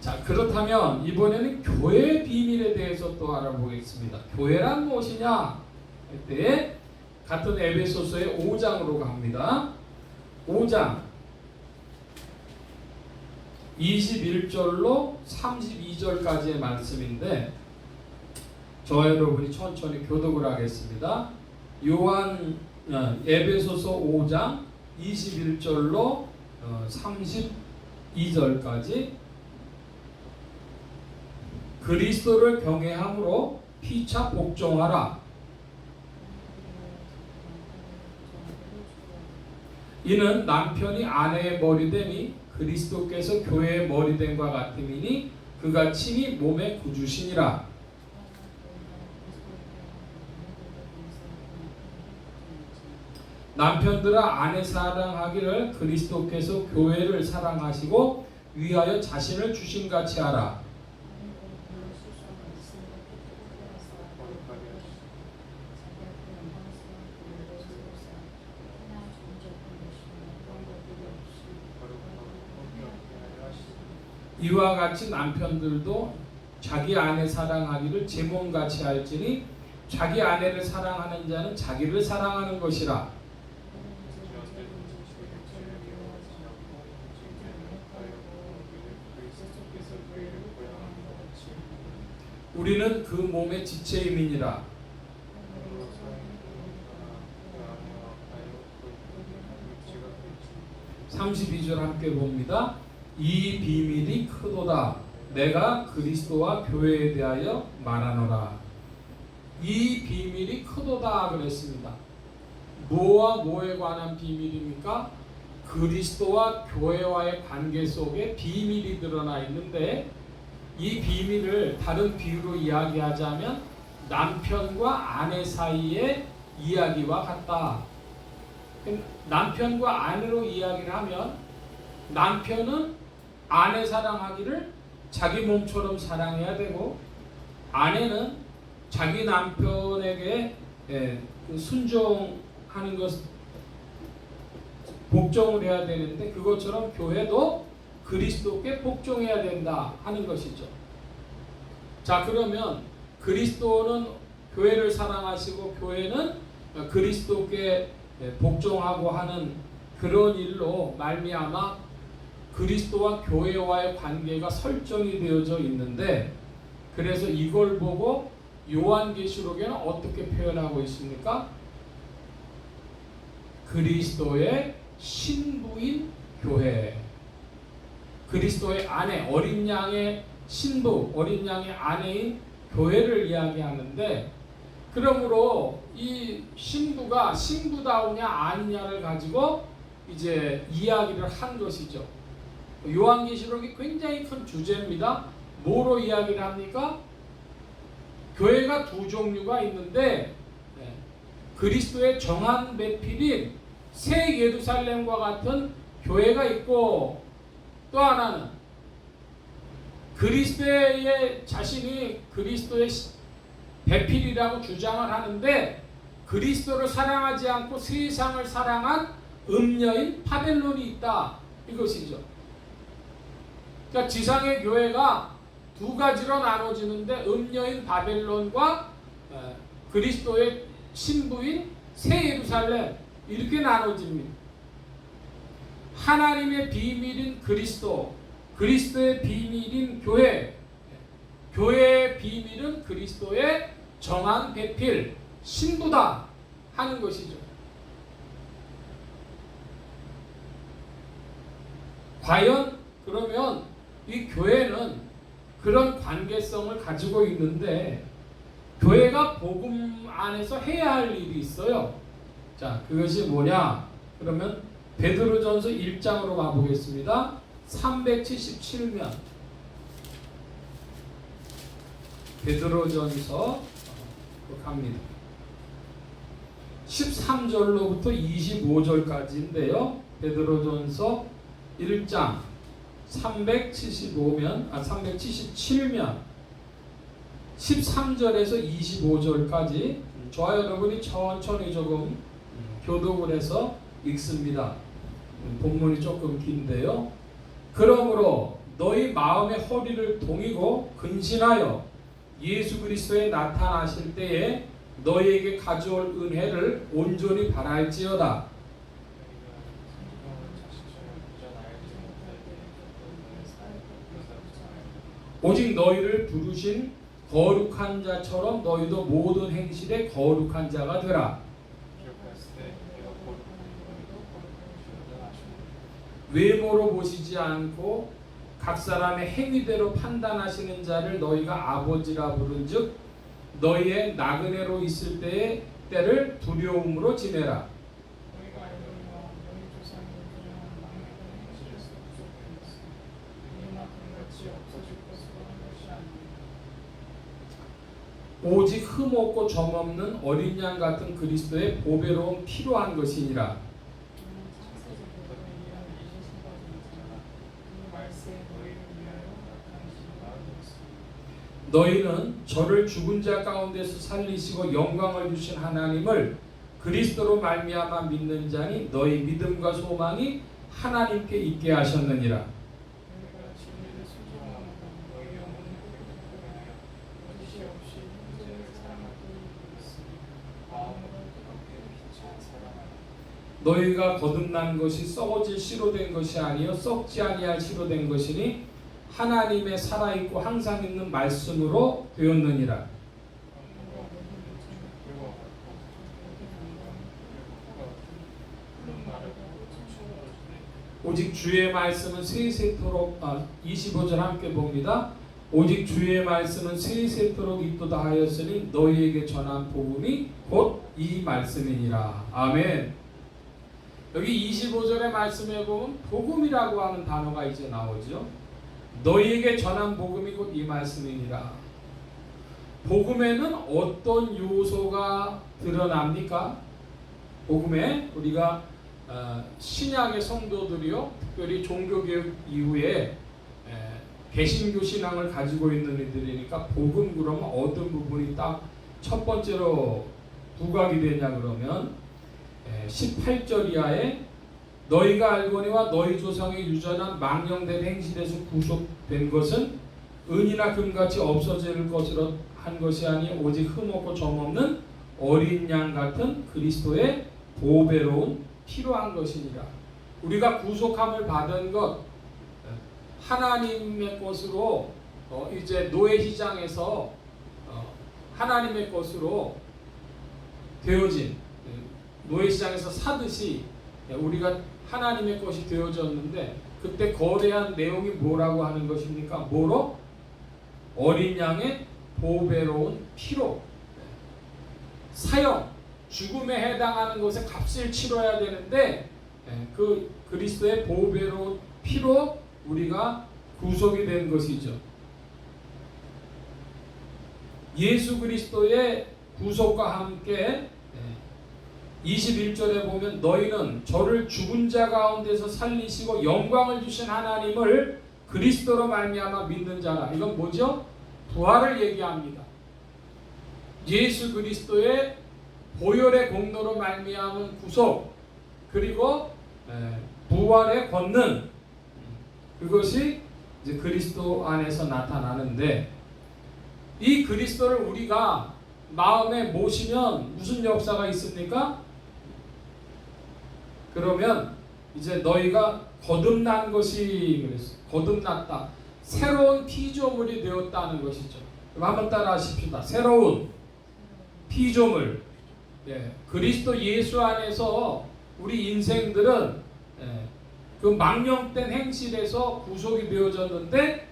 자, 그렇다면 이번에는 교회의 비밀에 대해서 또 알아보겠습니다. 교회란 무엇이냐? 할 때 같은 에베소서의 5장으로 갑니다. 5장 21절로 32절까지의 말씀인데 저와 여러분이 천천히 교독을 하겠습니다. 에베소서 5장 21절로 32절까지 그리스도를 경외함으로 피차 복종하라. 이는 남편이 아내의 머리됨이 그리스도께서 교회의 머리됨과 같음이니 그가 친히 몸의 구주시니라. 남편들아 아내 사랑하기를 그리스도께서 교회를 사랑하시고 위하여 자신을 주신같이 하라. 이와 같이 남편들도 자기 아내 사랑하기를 제 몸같이 할지니 자기 아내를 사랑하는 자는 자기를 사랑하는 것이라. 우리는 그 몸의 지체임이니라. 32절 함께 봅니다. 이 비밀이 크도다. 내가 그리스도와 교회에 대하여 말하노라. 이 비밀이 크도다 그랬습니다. 뭐와 뭐에 관한 비밀입니까? 그리스도와 교회와의 관계 속에 비밀이 드러나 있는데 이 비밀을 다른 비유로 이야기하자면 남편과 아내 사이의 이야기와 같다. 남편과 아내로 이야기를 하면 남편은 아내 사랑하기를 자기 몸처럼 사랑해야 되고 아내는 자기 남편에게 순종하는 것 복종을 해야 되는데 그것처럼 교회도 그리스도께 복종해야 된다 하는 것이죠. 자, 그러면 그리스도는 교회를 사랑하시고 교회는 그리스도께 복종하고 하는 그런 일로 말미암아 그리스도와 교회와의 관계가 설정이 되어져 있는데 그래서 이걸 보고 요한계시록에는 어떻게 표현하고 있습니까? 그리스도의 신부인 교회, 그리스도의 아내, 어린 양의 신부, 어린 양의 아내인 교회를 이야기하는데 그러므로 이 신부가 신부다우냐 아니냐를 가지고 이제 이야기를 한 것이죠. 요한계시록이 굉장히 큰 주제입니다. 뭐로 이야기를 합니까? 교회가 두 종류가 있는데 그리스도의 정한 배필인 새 예루살렘과 같은 교회가 있고, 또 하나는 그리스도의 자신이 그리스도의 배필이라고 주장을 하는데 그리스도를 사랑하지 않고 세상을 사랑한 음녀인 바벨론이 있다, 이것이죠. 그러니까 지상의 교회가 두 가지로 나눠지는데 음녀인 바벨론과 그리스도의 신부인 새 예루살렘, 이렇게 나눠집니다. 하나님의 비밀인 그리스도, 그리스도의 비밀인 교회, 교회의 비밀은 그리스도의 정한 배필, 신부다 하는 것이죠. 과연 그러면 이 교회는 그런 관계성을 가지고 있는데 교회가 복음 안에서 해야 할 일이 있어요. 자, 그것이 뭐냐? 그러면 베드로전서 1장으로 가보겠습니다. 377면 베드로전서 갑니다. 13절로부터 25절까지인데요. 베드로전서 1장 377면 13절에서 25절까지 저와 여러분이 천천히 조금 교독을 해서 읽습니다. 본문이 조금 긴데요. 그러므로 너희 마음의 허리를 동이고 근신하여 예수 그리스도에 나타나실 때에 너희에게 가져올 은혜를 온전히 바랄지어다. 오직 너희를 부르신 거룩한 자처럼 너희도 모든 행실에 거룩한 자가 되라. 외모로 보시지 않고 각 사람의 행위대로 판단하시는 자를 너희가 아버지라 부른즉 너희의 나그네로 있을 때의 때를 두려움으로 지내라. 오직 흠없고 점없는 어린 양 같은 그리스도의 보배로운 필요한 것이니라. 너희는 저를 죽은 자 가운데서 살리시고 영광을 주신 하나님을 그리스도로 말미암아 믿는 자니 너희 믿음과 소망이 하나님께 있게 하셨느니라. 너희가 거듭난 것이 썩어질 씨로 된 것이 아니요 썩지 아니할 씨로 된 것이니 하나님의 살아있고 항상 있는 말씀으로 되었느니라. 오직 주의 말씀은 세세토록 25절 함께 봅니다. 오직 주의 말씀은 세세토록 있도다 하였으니 너희에게 전한 복음이 곧 이 말씀이니라. 아멘. 여기 25절의 말씀에 보면 복음이라고 하는 단어가 이제 나오죠. 너희에게 전한 복음이 곧 이 말씀이니라. 복음에는 어떤 요소가 드러납니까? 복음에 우리가 신약의 성도들이요, 특별히 종교개혁 이후에 개신교 신앙을 가지고 있는 이들이니까 복음 그러면 어떤 부분이 딱 첫 번째로 부각이 되냐 그러면 18절 이하에 너희가 알거니와 너희 조상의 유전한 망령된 행실에서 구속된 것은 은이나 금같이 없어질 것으로 한 것이 아니 오직 흠없고 점없는 어린 양 같은 그리스도의 보배로운 필요한 것이니라. 우리가 구속함을 받은 것 하나님의 것으로 이제 노예시장에서 하나님의 것으로 되어진 노예시장에서 사듯이 우리가 하나님의 것이 되어졌는데 그때 거래한 내용이 뭐라고 하는 것입니까? 뭐로? 어린 양의 보배로운 피로, 사형, 죽음에 해당하는 것에 값을 치러야 되는데 그 그리스도의 보배로운 피로 우리가 구속이 된 것이죠. 예수 그리스도의 구속과 함께 21절에 보면 너희는 저를 죽은 자 가운데서 살리시고 영광을 주신 하나님을 그리스도로 말미암아 믿는 자라. 이건 뭐죠? 부활을 얘기합니다. 예수 그리스도의 보혈의 공로로 말미암은 구속, 그리고 부활의 권능, 그것이 이제 그리스도 안에서 나타나는데, 이 그리스도를 우리가 마음에 모시면 무슨 역사가 있습니까? 그러면 이제 너희가 거듭난 것이 그랬어. 거듭났다. 새로운 피조물이 되었다는 것이죠. 그럼 한번 따라 하십시다. 새로운 피조물. 그리스도 예수 안에서 우리 인생들은 그 망령된 행실에서 구속이 되어졌는데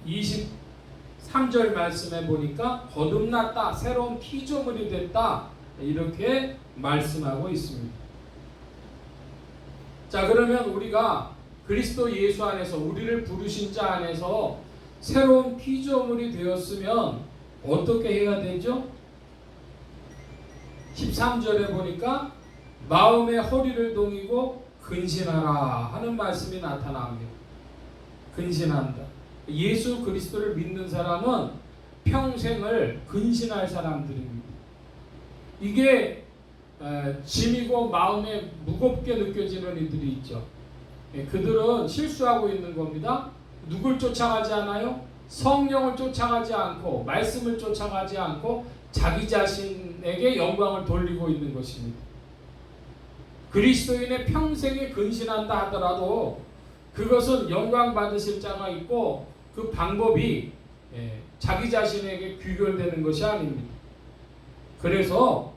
23절 말씀에 보니까 거듭났다, 새로운 피조물이 됐다, 이렇게 말씀하고 있습니다. 자, 그러면 우리가 그리스도 예수 안에서 우리를 부르신 자 안에서 새로운 피조물이 되었으면 어떻게 해야 되죠? 13절에 보니까 마음의 허리를 동이고 근신하라 하는 말씀이 나타납니다. 근신한다. 예수 그리스도를 믿는 사람은 평생을 근신할 사람들입니다. 이게 짐이고 마음에 무겁게 느껴지는 이들이 있죠. 그들은 실수하고 있는 겁니다. 누굴 쫓아가지 않아요? 성령을 쫓아가지 않고 말씀을 쫓아가지 않고 자기 자신에게 영광을 돌리고 있는 것입니다. 그리스도인의 평생에 근신한다 하더라도 그것은 영광 받으실 자가 있고 그 방법이 자기 자신에게 귀결되는 것이 아닙니다. 그래서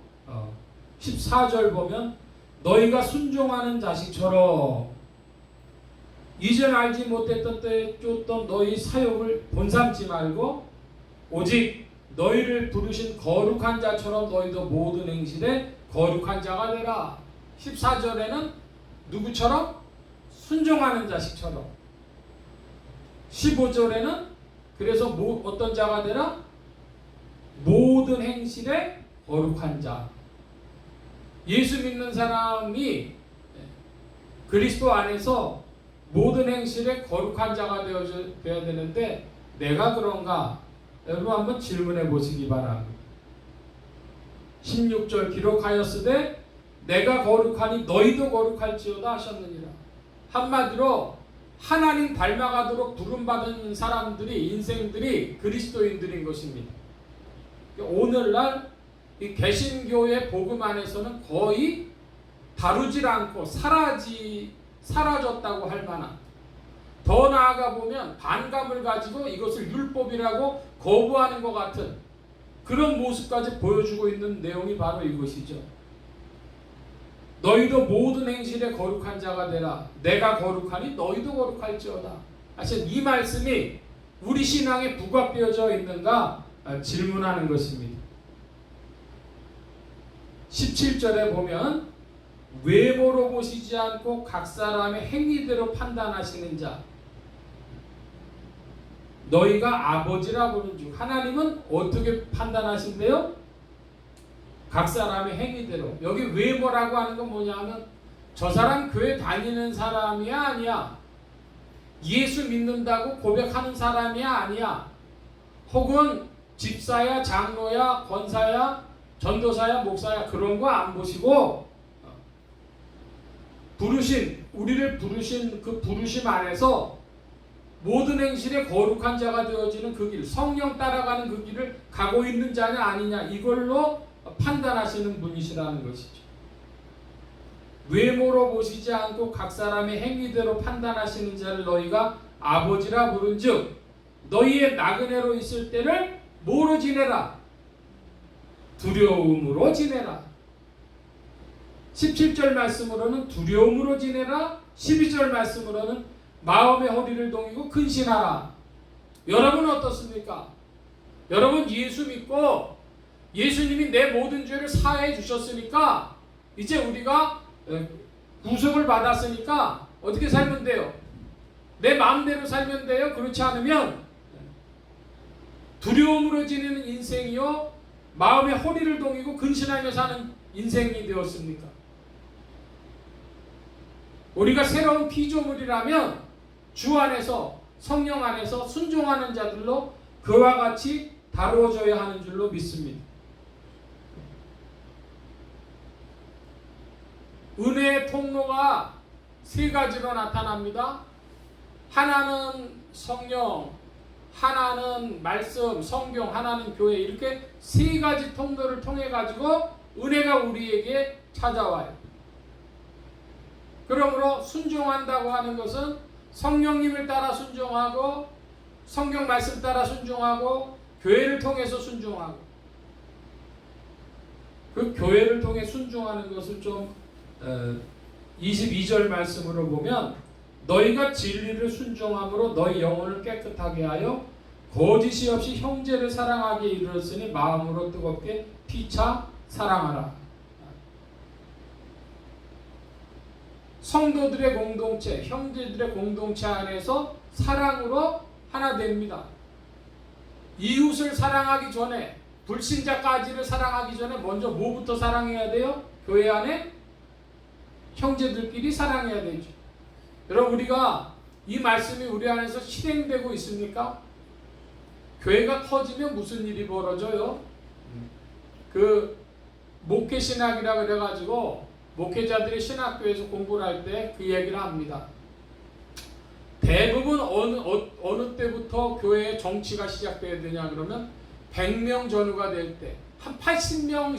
14절 보면 너희가 순종하는 자식처럼 이전 알지 못했던 때에 쫓던 너희 사욕을 본삼지 말고 오직 너희를 부르신 거룩한 자처럼 너희도 모든 행실에 거룩한 자가 되라. 14절에는 누구처럼? 순종하는 자식처럼. 15절에는 그래서 어떤 자가 되라? 모든 행실에 거룩한 자. 예수 믿는 사람이 그리스도 안에서 모든 행실에 거룩한 자가 되어야 되는데 내가 그런가? 여러분 한번 질문해 보시기 바랍니다. 16절 기록하였으되 내가 거룩하니 너희도 거룩할지어다 하셨느니라. 한마디로 하나님 닮아가도록 부름받은 사람들이 인생들이 그리스도인들인 것입니다. 오늘날 이 개신교의 복음 안에서는 거의 다루질 않고 사라졌다고 할 만한, 더 나아가 보면 반감을 가지고 이것을 율법이라고 거부하는 것 같은 그런 모습까지 보여주고 있는 내용이 바로 이것이죠. 너희도 모든 행실에 거룩한 자가 되라. 내가 거룩하니 너희도 거룩할지어다. 사실 이 말씀이 우리 신앙에 부각되어져 있는가 질문하는 것입니다. 17절에 보면 외모로 보시지 않고 각 사람의 행위대로 판단하시는 자, 너희가 아버지라 부른 중. 하나님은 어떻게 판단하신대요? 각 사람의 행위대로. 여기 외모라고 하는 건 뭐냐 하면 저 사람 교회 다니는 사람이야 아니야? 예수 믿는다고 고백하는 사람이야 아니야? 혹은 집사야 장로야 권사야 전도사야 목사야 그런 거 안 보시고 우리를 부르신 그 부르심 안에서 모든 행실에 거룩한 자가 되어지는 그 길, 성령 따라가는 그 길을 가고 있는 자냐 아니냐, 이걸로 판단하시는 분이시라는 것이죠. 외모로 보시지 않고 각 사람의 행위대로 판단하시는 자를 너희가 아버지라 부른즉 너희의 나그네로 있을 때를 뭐로 지내라? 두려움으로 지내라. 17절 말씀으로는 두려움으로 지내라. 12절 말씀으로는 마음의 허리를 동이고 근신하라. 여러분은 어떻습니까? 여러분 예수 믿고 예수님이 내 모든 죄를 사해 주셨으니까 이제 우리가 구속을 받았으니까 어떻게 살면 돼요? 내 마음대로 살면 돼요? 그렇지 않으면 두려움으로 지내는 인생이요 마음의 허리를 동이고 근신하며 사는 인생이 되었습니까? 우리가 새로운 피조물이라면 주 안에서 성령 안에서 순종하는 자들로 그와 같이 다루어져야 하는 줄로 믿습니다. 은혜의 통로가 세 가지로 나타납니다. 하나는 성령, 하나는 말씀, 성경, 하나는 교회, 이렇게 세 가지 통로를 통해 가지고 은혜가 우리에게 찾아와요. 그러므로 순종한다고 하는 것은 성령님을 따라 순종하고 성경 말씀 따라 순종하고 교회를 통해서 순종하고, 그 교회를 통해 순종하는 것을 좀 22절 말씀으로 보면 너희가 진리를 순종함으로 너희 영혼을 깨끗하게 하여 거짓이 없이 형제를 사랑하게 이르렀으니 마음으로 뜨겁게 피차 사랑하라. 성도들의 공동체, 형제들의 공동체 안에서 사랑으로 하나 됩니다. 이웃을 사랑하기 전에, 불신자까지를 사랑하기 전에 먼저 뭐부터 사랑해야 돼요? 교회 안에 형제들끼리 사랑해야 되죠. 여러분, 우리가 이 말씀이 우리 안에서 실행되고 있습니까? 교회가 커지면 무슨 일이 벌어져요? 그 목회 신학이라 그래가지고 목회자들이 신학교에서 공부를 할 때 그 얘기를 합니다. 대부분 어느 때부터 교회의 정치가 시작돼야 되냐 그러면 100명 전후가 될 때, 한 80명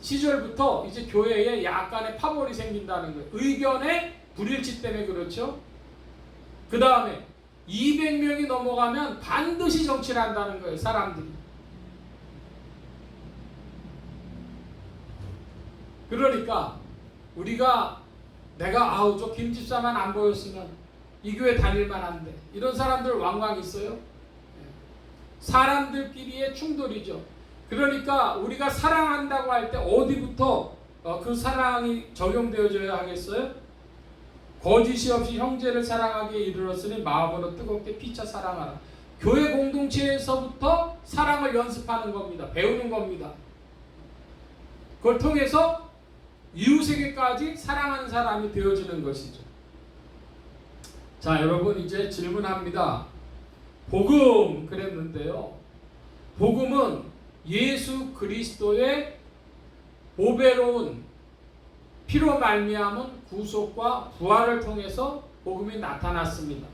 시절부터 이제 교회에 약간의 파벌이 생긴다는 거예요. 의견의 불일치 때문에 그렇죠. 그 다음에 200명이 넘어가면 반드시 정치를 한다는 거예요, 사람들이. 그러니까 우리가 내가 저 김집사만 안 보였으면 이 교회 다닐만 한데, 이런 사람들 왕왕 있어요. 사람들끼리의 충돌이죠. 그러니까 우리가 사랑한다고 할 때 어디부터 그 사랑이 적용되어져야 하겠어요? 거짓이 없이 형제를 사랑하기에 이르렀으니 마음으로 뜨겁게 피차 사랑하라. 교회 공동체에서부터 사랑을 연습하는 겁니다. 배우는 겁니다. 그걸 통해서 이웃에게까지 사랑하는 사람이 되어지는 것이죠. 자, 여러분 이제 질문합니다. 복음 그랬는데요. 복음은 예수 그리스도의 보배로운 피로 말미암은 구속과 부활을 통해서 복음이 나타났습니다.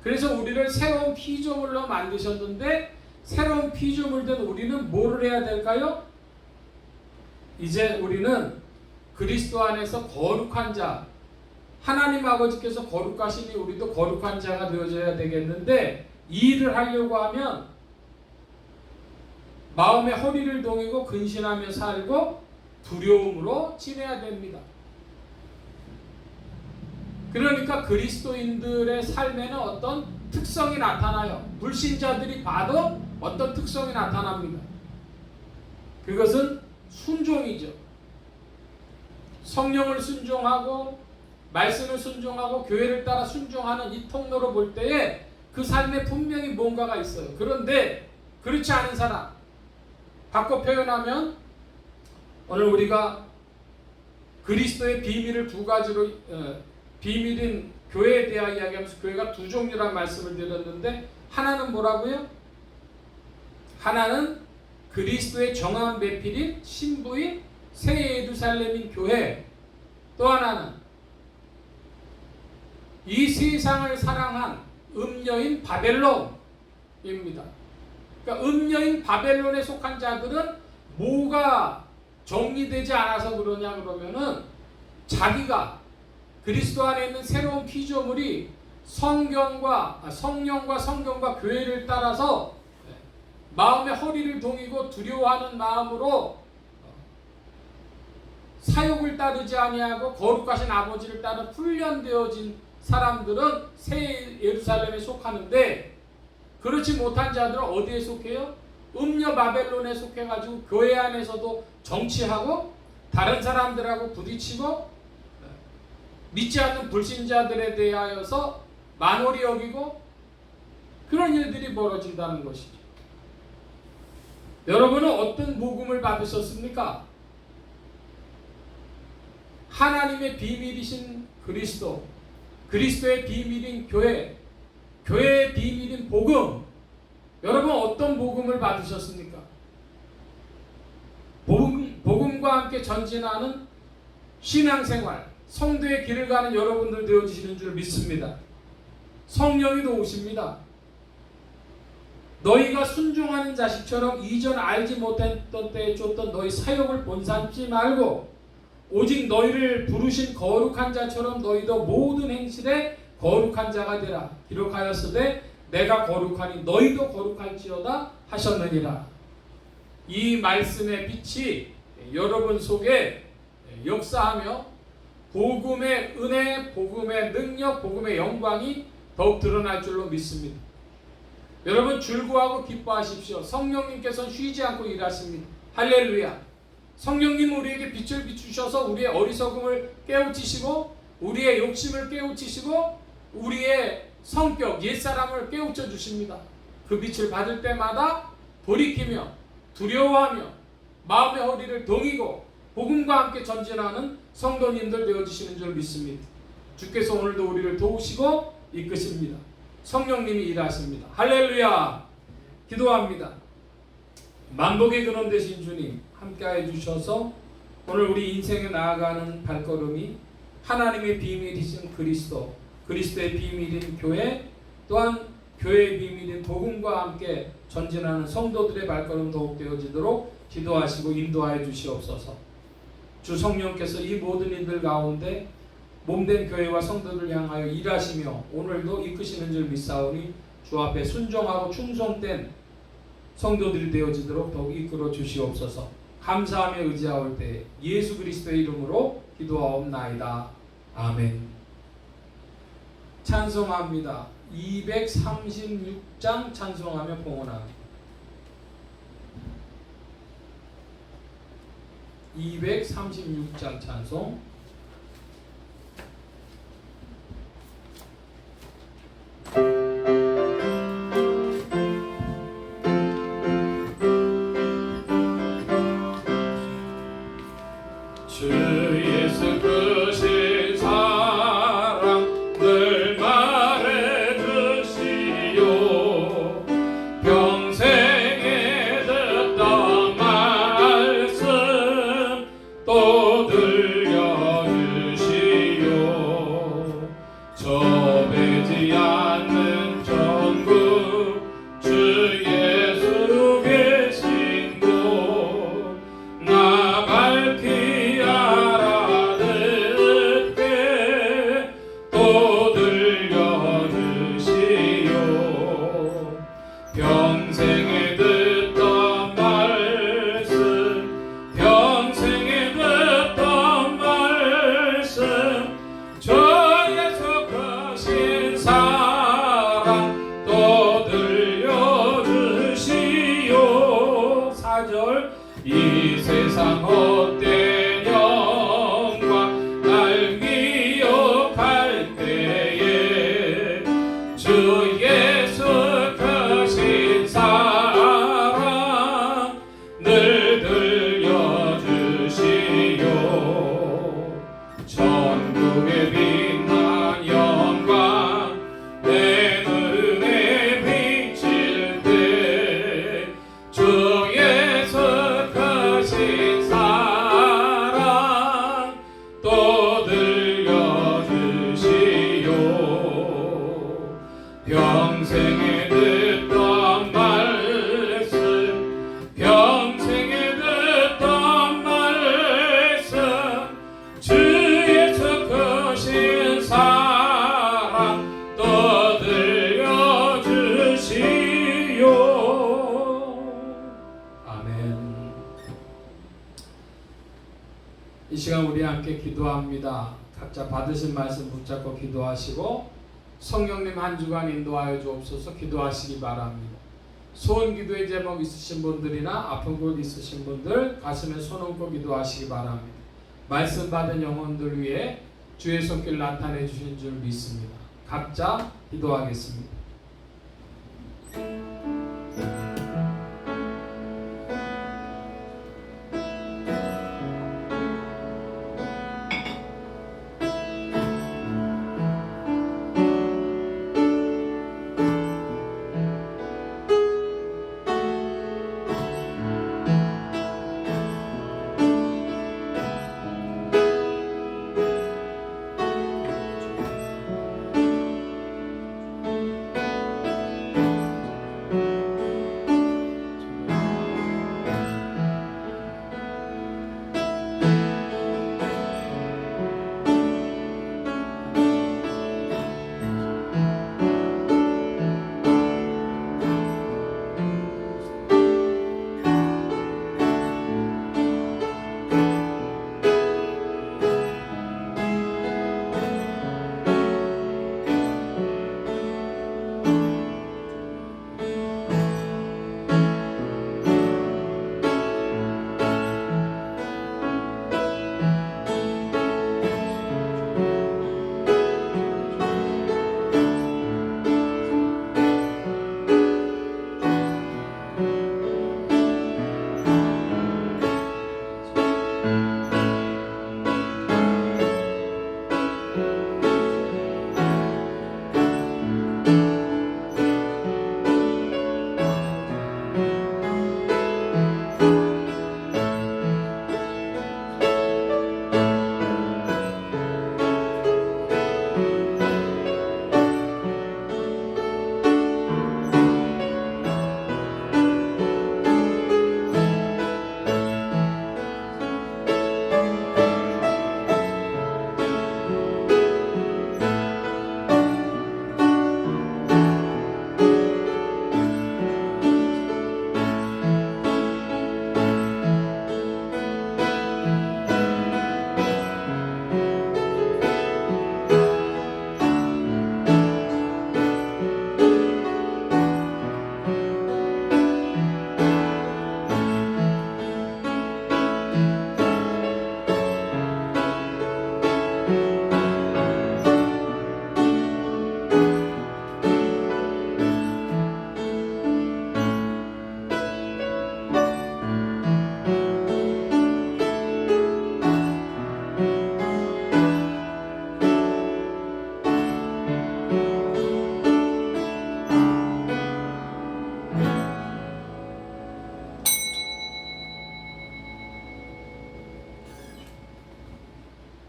그래서 우리를 새로운 피조물로 만드셨는데, 새로운 피조물 된 우리는 뭐를 해야 될까요? 이제 우리는 그리스도 안에서 거룩한 자, 하나님 아버지께서 거룩하시니 우리도 거룩한 자가 되어져야 되겠는데, 이 일을 하려고 하면 마음의 허리를 동이고 근신하며 살고 두려움으로 지내야 됩니다. 그러니까 그리스도인들의 삶에는 어떤 특성이 나타나요. 불신자들이 봐도 어떤 특성이 나타납니다. 그것은 순종이죠. 성령을 순종하고 말씀을 순종하고 교회를 따라 순종하는 이 통로로 볼 때에 그 삶에 분명히 뭔가가 있어요. 그런데 그렇지 않은 사람, 바꿔 표현하면 오늘 우리가 그리스도의 비밀을 두 가지로, 비밀인 교회에 대하여 이야기하면서 교회가 두 종류란 말씀을 드렸는데, 하나는 뭐라고요? 하나는 그리스도의 정한 배필인 신부인 새 예루살렘인 교회, 또 하나는 이 세상을 사랑한 음녀인 바벨론입니다. 그러니까 음녀인 바벨론에 속한 자들은 뭐가 정리되지 않아서 그러냐 그러면은, 자기가 그리스도 안에 있는 새로운 피조물이 성령과 성경과 교회를 따라서 마음의 허리를 동이고 두려워하는 마음으로 사욕을 따르지 아니하고 거룩하신 아버지를 따라 훈련되어진 사람들은 새 예루살렘에 속하는데, 그렇지 못한 자들은 어디에 속해요? 음녀 바벨론에 속해가지고 교회 안에서도 정치하고 다른 사람들하고 부딪히고 믿지 않는 불신자들에 대하여서 만홀히 여기고 그런 일들이 벌어진다는 것이죠. 여러분은 어떤 복음을 받으셨습니까? 하나님의 비밀이신 그리스도, 그리스도의 비밀인 교회, 교회의 비밀인 복음. 여러분 어떤 복음을 받으셨습니까? 복음과 함께 전진하는 신앙생활, 성도의 길을 가는 여러분들 되어지시는 줄 믿습니다. 성령이 도우십니다. 너희가 순종하는 자식처럼 이전 알지 못했던 때에 줬던 너희 사역을 본삼지 말고 오직 너희를 부르신 거룩한 자처럼 너희도 모든 행실에 거룩한 자가 되라. 기록하였으되 내가 거룩하니 너희도 거룩할지어다 하셨느니라. 이 말씀의 빛이 여러분 속에 역사하며 복음의 은혜, 복음의 능력, 복음의 영광이 더욱 드러날 줄로 믿습니다. 여러분 즐거워하고 기뻐하십시오. 성령님께서는 쉬지 않고 일하십니다. 할렐루야. 성령님 우리에게 빛을 비추셔서 우리의 어리석음을 깨우치시고 우리의 욕심을 깨우치시고 우리의 성격, 옛사람을 깨우쳐 주십니다. 그 빛을 받을 때마다 돌이키며 두려워하며 마음의 허리를 동이고 복음과 함께 전진하는 성도님들 되어주시는 줄 믿습니다. 주께서 오늘도 우리를 도우시고 이끄십니다. 성령님이 일하십니다. 할렐루야. 기도합니다. 만복의 근원 되신 주님 함께해 주셔서 오늘 우리 인생에 나아가는 발걸음이 하나님의 비밀이신 그리스도, 그리스도의 비밀인 교회, 또한 교회의 비밀인 복음과 함께 전진하는 성도들의 발걸음 더욱 되어지도록 기도하시고 인도하여 주시옵소서. 주 성령께서 이 모든 일들 가운데 몸된 교회와 성도들 향하여 일하시며 오늘도 이끄시는 줄 믿사오니 주 앞에 순종하고 충성된 성도들이 되어지도록 더욱 이끌어 주시옵소서. 감사하며 의지하올 때 예수 그리스도의 이름으로 기도하옵나이다. 아멘. 찬송합니다. 236장 찬송하며 봉헌합니다. 236장 찬송. 주 예수 크신 사랑 늘 말해 주시오. 평생에 듣던 말씀 또 들려주시오. 저배지 않는 천국 주 예수 계신 곳 나 밝히 알아듣게 또 들려주시오. 평생에 듣던 말씀 평생에 듣던 말씀 저 예수 크신 사랑 또 들려주시오. 4절 이 세상 헛된 영광 날 미혹할 때에 주 예수 크신 사랑 늘 들려주시오. 천국의 빛난 영광 내 눈에 비칠 때 주 예수 크신 사랑 또 들려주시오. 평생에 듣던 말씀 평생에 듣던 말씀 주 예수 크신 사랑 또 들려주시오. 아멘. 이 시간 우리 함께 기도합니다. 각자 받으신 말씀 붙잡고 기도하시고 성령님 한 주간 인도하여 주옵소서. 기도하시기 바랍니다. 소원 기도의 제목 있으신 분들이나 아픈 곳 있으신 분들 가슴에 손 얹고 기도하시기 바랍니다. 말씀 받은 영혼들 위해 주의 손길 나타내 주신 줄 믿습니다. 각자 기도하겠습니다.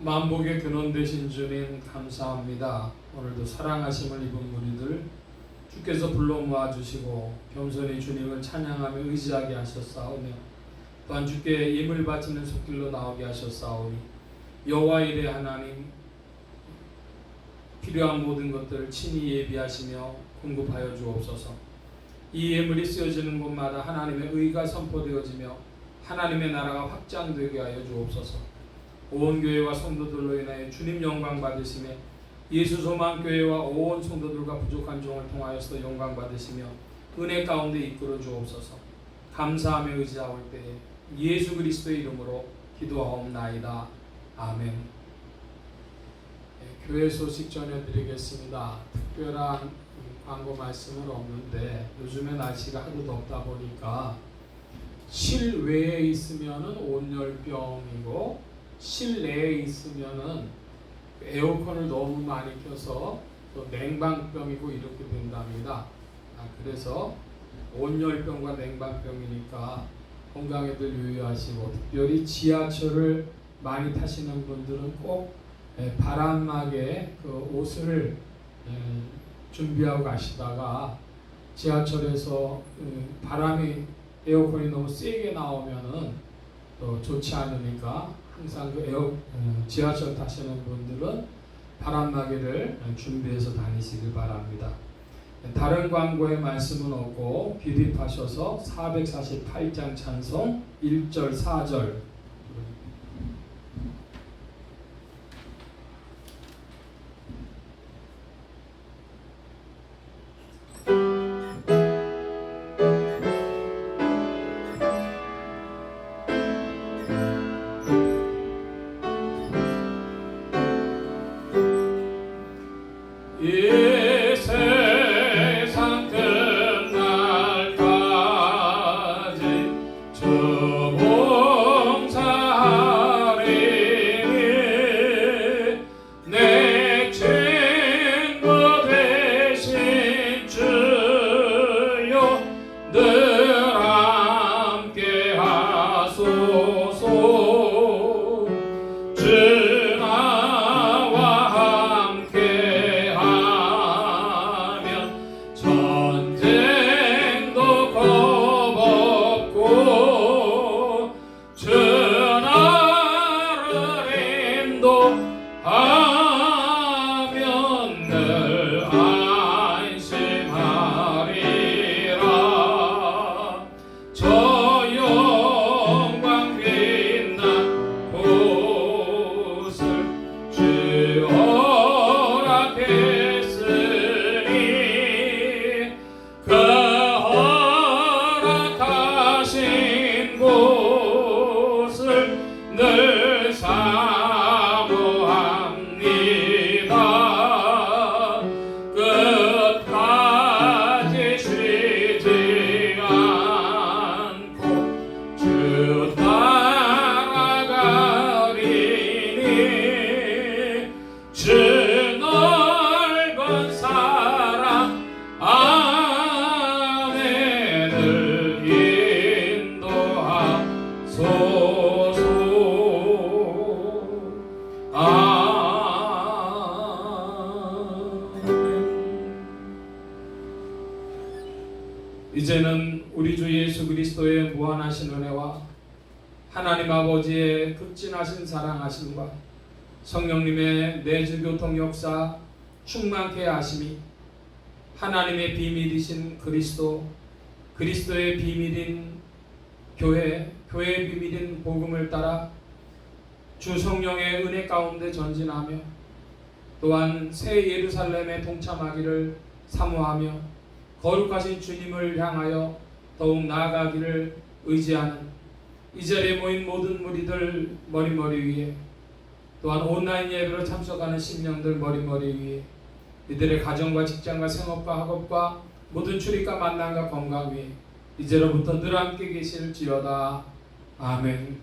만복의 근원 되신 주님 감사합니다. 오늘도 사랑하심을 입은 무리들 주께서 불러 모아주시고 겸손히 주님을 찬양하며 의지하게 하셨사오며 또한 주께 예물 바치는 손길로 나오게 하셨사오니 여호와 이레 하나님 필요한 모든 것들을 친히 예비하시며 공급하여 주옵소서. 이 예물이 쓰여지는 곳마다 하나님의 의가 선포되어지며 하나님의 나라가 확장되게 하여 주옵소서. 온 교회와 성도들로 인하여 주님 영광 받으시며 예수 소망 교회와 온 성도들과 부족한 종을 통하여서 영광 받으시며 은혜 가운데 이끌어 주옵소서. 감사하며 의지하올 때에 예수 그리스도의 이름으로 기도하옵나이다. 아멘. 교회 소식 전해드리겠습니다. 특별한 광고 말씀은 없는데 요즘에 날씨가 하도 덥다 보니까 실외에 있으면은 온열병이고 실내에 있으면은 에어컨을 너무 많이 켜서 또 냉방병이고 이렇게 된답니다. 그래서 온열병과 냉방병이니까 건강에들 유의하시고 특별히 지하철을 많이 타시는 분들은 꼭 바람막에 그 옷을 준비하고 가시다가 지하철에서 바람이 에어컨이 너무 세게 나오면은 또 좋지 않으니까 항상 그 지하철 타시는 분들은 바람막이를 준비해서 다니시길 바랍니다. 다른 광고의 말씀은 없고 비립하셔서 448장 찬송 1절 4절 이 세상 끝날까지 주 봉사하리니 내 친구 되신 주여 늘 함께 하소서. 주 나와 함께 하면 전쟁도 겁없고 주 나를 인도하면 늘 안심하리라. 저 영광 빛난 곳을 주 허락했으니 그 허락하신 곳을 늘 사모합니다. 끝까지 쉬지 않고 주 따라가리니 주 넓은 사랑 안에 늘 인도하소서. 이제는 우리 주 예수 그리스도의 무한하신 은혜와 하나님 아버지의 극진하신 사랑하심과 성령님의 내주 교통 역사 충만케 하심이 하나님의 비밀이신 그리스도의 비밀인 교회의 비밀인 복음을 따라 주 성령의 은혜 가운데 전진하며 또한 새 예루살렘에 동참하기를 사모하며 거룩하신 주님을 향하여 더욱 나아가기를 의지하는 이 자리에 모인 모든 무리들 머리머리 위에 또한 온라인 예배로 참석하는 심령들 머리머리 위에 이들의 가정과 직장과 생업과 학업과 모든 출입과 만남과 건강 위에 이제로부터 늘 함께 계실지어다. 아멘.